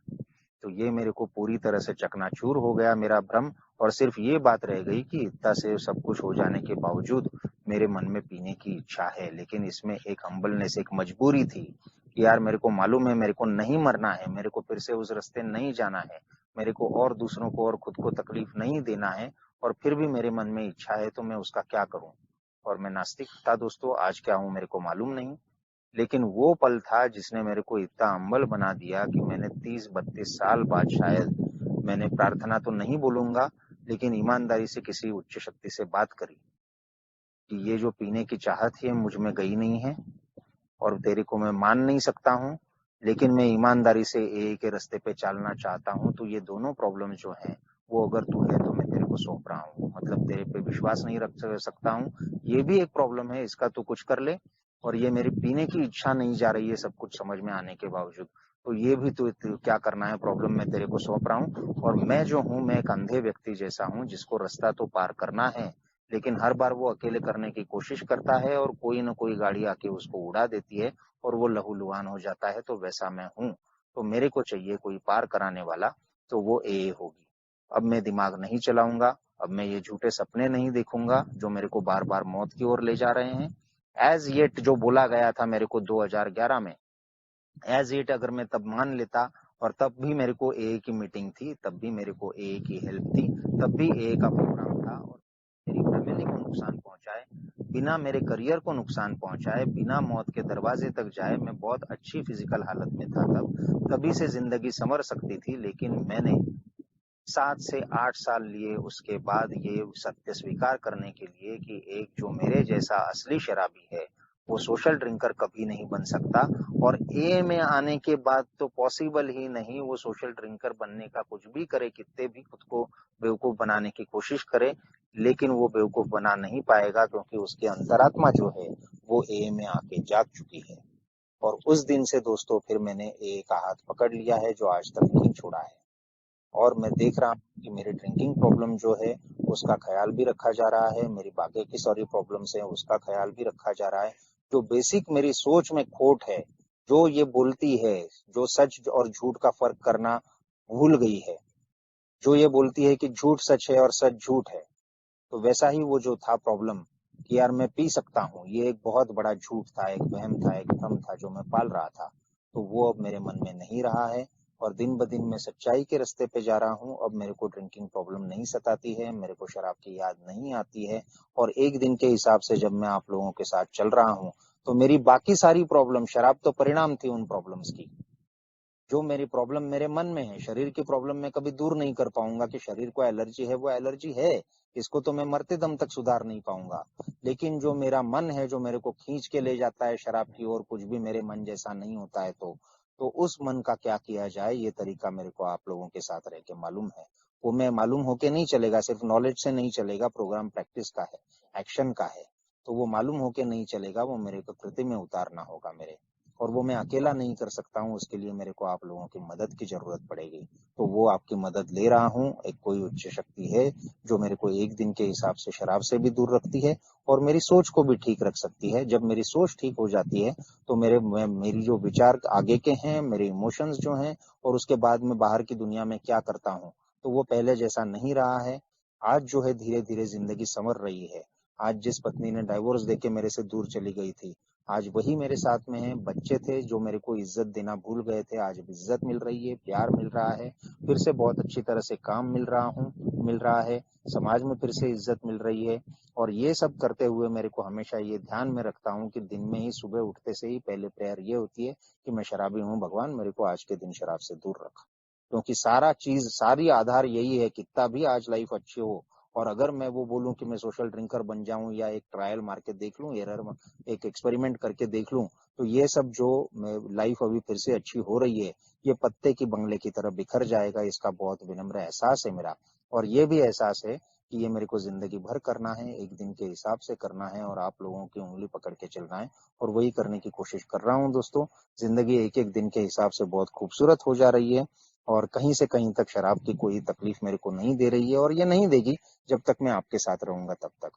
तो ये मेरे को पूरी तरह से चकनाचूर हो गया मेरा भ्रम। और सिर्फ ये बात रह गई कि इतना से सब कुछ हो जाने के बावजूद मेरे मन में पीने की इच्छा है। लेकिन इसमें एक हम्बलनेस, एक मजबूरी थी कि यार मेरे को मालूम है मेरे को नहीं मरना है, मेरे को फिर से उस रास्ते नहीं जाना है, मेरे को और दूसरों को और खुद को तकलीफ नहीं देना है। और फिर भी मेरे मन में इच्छा है तो मैं उसका क्या करूं। और मैं नास्तिक था दोस्तों, आज क्या हूं मेरे को मालूम नहीं। लेकिन वो पल था जिसने मेरे को इतना अम्बल बना दिया कि मैंने 30-32 साल बाद शायद मैंने प्रार्थना तो नहीं बोलूंगा, लेकिन ईमानदारी से किसी उच्च शक्ति से बात करी कि ये जो पीने की चाहत है मुझ में गई नहीं है और तेरे को मैं मान नहीं सकता हूँ, लेकिन मैं ईमानदारी से ए के रास्ते पे चलना चाहता हूँ। तो ये दोनों प्रॉब्लम जो हैं वो अगर तू है तो मैं तेरे को सौंप रहा हूँ। मतलब तेरे पे विश्वास नहीं रख सकता हूँ, ये भी एक प्रॉब्लम है, इसका तू कुछ कर ले। और ये मेरी पीने की इच्छा नहीं जा रही है सब कुछ समझ में आने के बावजूद, तो ये भी तू क्या करना है प्रॉब्लम मैं तेरे को सौंप रहा हूँ। और मैं जो हूँ मैं एक अंधे व्यक्ति जैसा हूँ जिसको रास्ता तो पार करना है, लेकिन हर बार वो अकेले करने की कोशिश करता है और कोई ना कोई गाड़ी आके उसको उड़ा देती है और वो लहूलुहान हो जाता है। तो वैसा मैं हूँ, तो मेरे को चाहिए कोई पार कराने वाला, तो वो ए होगी। अब मैं दिमाग नहीं चलाऊंगा, अब मैं ये झूठे सपने नहीं देखूंगा जो मेरे को बार बार मौत की ओर ले जा रहे हैं। एज येट जो बोला गया था मेरे को 2011 में, एज इट अगर मैं तब मान लेता, और तब भी मेरे को ए की मीटिंग थी, तब भी मेरे को ए की हेल्प थी, तब भी ए का प्रोग्राम था, और मेरी फैमिली को नुकसान पहुंचाए, बिना मेरे करियर को नुकसान पहुंचाए, बिना मौत के दरवाजे तक जाए, मैं बहुत अच्छी फिजिकल हालत में था तब, तभी से जिंदगी संवर सकती थी। लेकिन मैंने 7 से 8 साल लिए उसके बाद ये सत्य स्वीकार करने के लिए कि एक जो मेरे जैसा असली शराबी है वो सोशल ड्रिंकर कभी नहीं बन सकता। और ए में आने के बाद तो पॉसिबल ही नहीं, वो सोशल ड्रिंकर बनने का कुछ भी करे, कितने भी खुद को बेवकूफ बनाने की कोशिश करे, लेकिन वो बेवकूफ बना नहीं पाएगा, क्योंकि उसकी अंतरात्मा जो है वो ए में आके जाग चुकी है। और उस दिन से दोस्तों फिर मैंने ए का हाथ पकड़ लिया है, जो आज तक नहीं छोड़ा है। और मैं देख रहा हूँ कि मेरी ड्रिंकिंग प्रॉब्लम जो है उसका ख्याल भी रखा जा रहा है, मेरी बाकी की सारी प्रॉब्लम्स हैं उसका ख्याल भी रखा जा रहा है। जो बेसिक मेरी सोच में खोट है, जो ये बोलती है, जो सच और झूठ का फर्क करना भूल गई है, जो ये बोलती है कि झूठ सच है और सच झूठ है, तो वैसा ही वो जो था प्रॉब्लम कि यार मैं पी सकता हूँ, ये एक बहुत बड़ा झूठ था, एक वहम था, एक भ्रम था जो मैं पाल रहा था। तो वो अब मेरे मन में नहीं रहा है और दिन ब दिन मैं सच्चाई के रास्ते पे जा रहा हूँ। अब मेरे को ड्रिंकिंग प्रॉब्लम नहीं सताती है, मेरे को शराब की याद नहीं आती है। और एक दिन के हिसाब से जब मैं आप लोगों के साथ चल रहा हूँ तो मेरी बाकी सारी प्रॉब्लम, शराब तो परिणाम थी उन प्रॉब्लम्स की, जो मेरी प्रॉब्लम मेरे मन में है। शरीर की प्रॉब्लम मैं कभी दूर नहीं कर पाऊंगा कि शरीर को एलर्जी है, वो एलर्जी है, इसको तो मैं मरते दम तक सुधार नहीं पाऊंगा। लेकिन जो मेरा मन है, जो मेरे को खींच के ले जाता है शराब की ओर, कुछ भी मेरे मन जैसा नहीं होता है, तो उस मन का क्या किया जाए, ये तरीका मेरे को आप लोगों के साथ रह के मालूम है। वो मैं मालूम होके नहीं चलेगा, सिर्फ नॉलेज से नहीं चलेगा, प्रोग्राम प्रैक्टिस का है, एक्शन का है। तो वो मालूम होके नहीं चलेगा, वो मेरे को कृति में उतारना होगा मेरे। और वो मैं अकेला नहीं कर सकता हूँ, उसके लिए मेरे को आप लोगों की मदद की जरूरत पड़ेगी। तो वो आपकी मदद ले रहा हूँ। एक कोई उच्च शक्ति है जो मेरे को एक दिन के हिसाब से शराब से भी दूर रखती है और मेरी सोच को भी ठीक रख सकती है। जब मेरी सोच ठीक हो जाती है तो मेरी जो विचार आगे के हैं, मेरे इमोशंस जो हैं, और उसके बाद में बाहर की दुनिया में क्या करता हूँ, तो वो पहले जैसा नहीं रहा है। आज जो है धीरे धीरे जिंदगी संवर रही है। आज जिस पत्नी ने डाइवोर्स देके मेरे से दूर चली गई थी, आज वही मेरे साथ में है। बच्चे थे जो मेरे को इज्जत देना भूल गए थे, आज इज्जत मिल रही है, प्यार मिल रहा है, फिर से बहुत अच्छी तरह से काम मिल रहा है, समाज में फिर से इज्जत मिल रही है। और ये सब करते हुए मेरे को हमेशा ये ध्यान में रखता हूँ कि दिन में ही सुबह उठते से ही पहले प्रेयर ये होती है कि मैं शराबी हूँ, भगवान मेरे को आज के दिन शराब से दूर रख। क्योंकि सारी आधार यही है, कितना भी आज लाइफ अच्छी हो, और अगर मैं वो बोलूं कि मैं सोशल ड्रिंकर बन जाऊं या एक ट्रायल मार के देख लूं, एक एक्सपेरिमेंट करके देख लूं, तो ये सब जो लाइफ अभी फिर से अच्छी हो रही है, ये पत्ते की बंगले की तरह बिखर जाएगा। इसका बहुत विनम्र एहसास है मेरा। और ये भी एहसास है कि ये मेरे को जिंदगी भर करना है, एक दिन के हिसाब से करना है, और आप लोगों की उंगली पकड़ के चलना है, और वही करने की कोशिश कर रहा हूँ दोस्तों। जिंदगी एक एक दिन के हिसाब से बहुत खूबसूरत हो जा रही है, और कहीं से कहीं तक शराब की कोई तकलीफ मेरे को नहीं दे रही है, और ये नहीं देगी जब तक मैं आपके साथ रहूंगा तब तक।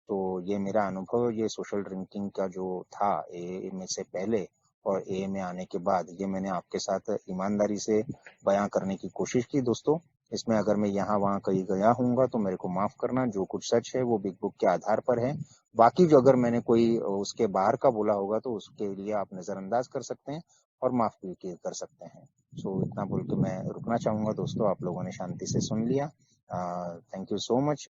तो ये मेरा अनुभव, ये सोशल ड्रिंकिंग का जो था ए में से पहले और ए में आने के बाद, ये मैंने आपके साथ ईमानदारी से बयां करने की कोशिश की दोस्तों। इसमें अगर मैं यहाँ वहाँ कहीं गया हूँगा तो मेरे को माफ करना। जो कुछ सच है वो बिग बुक के आधार पर है। बाकी जो अगर मैंने कोई उसके बाहर का बोला होगा तो उसके लिए आप नजरअंदाज कर सकते हैं और माफ भी कर सकते हैं। सो इतना बोल के मैं रुकना चाहूंगा दोस्तों। आप लोगों ने शांति से सुन लिया। Thank you so much.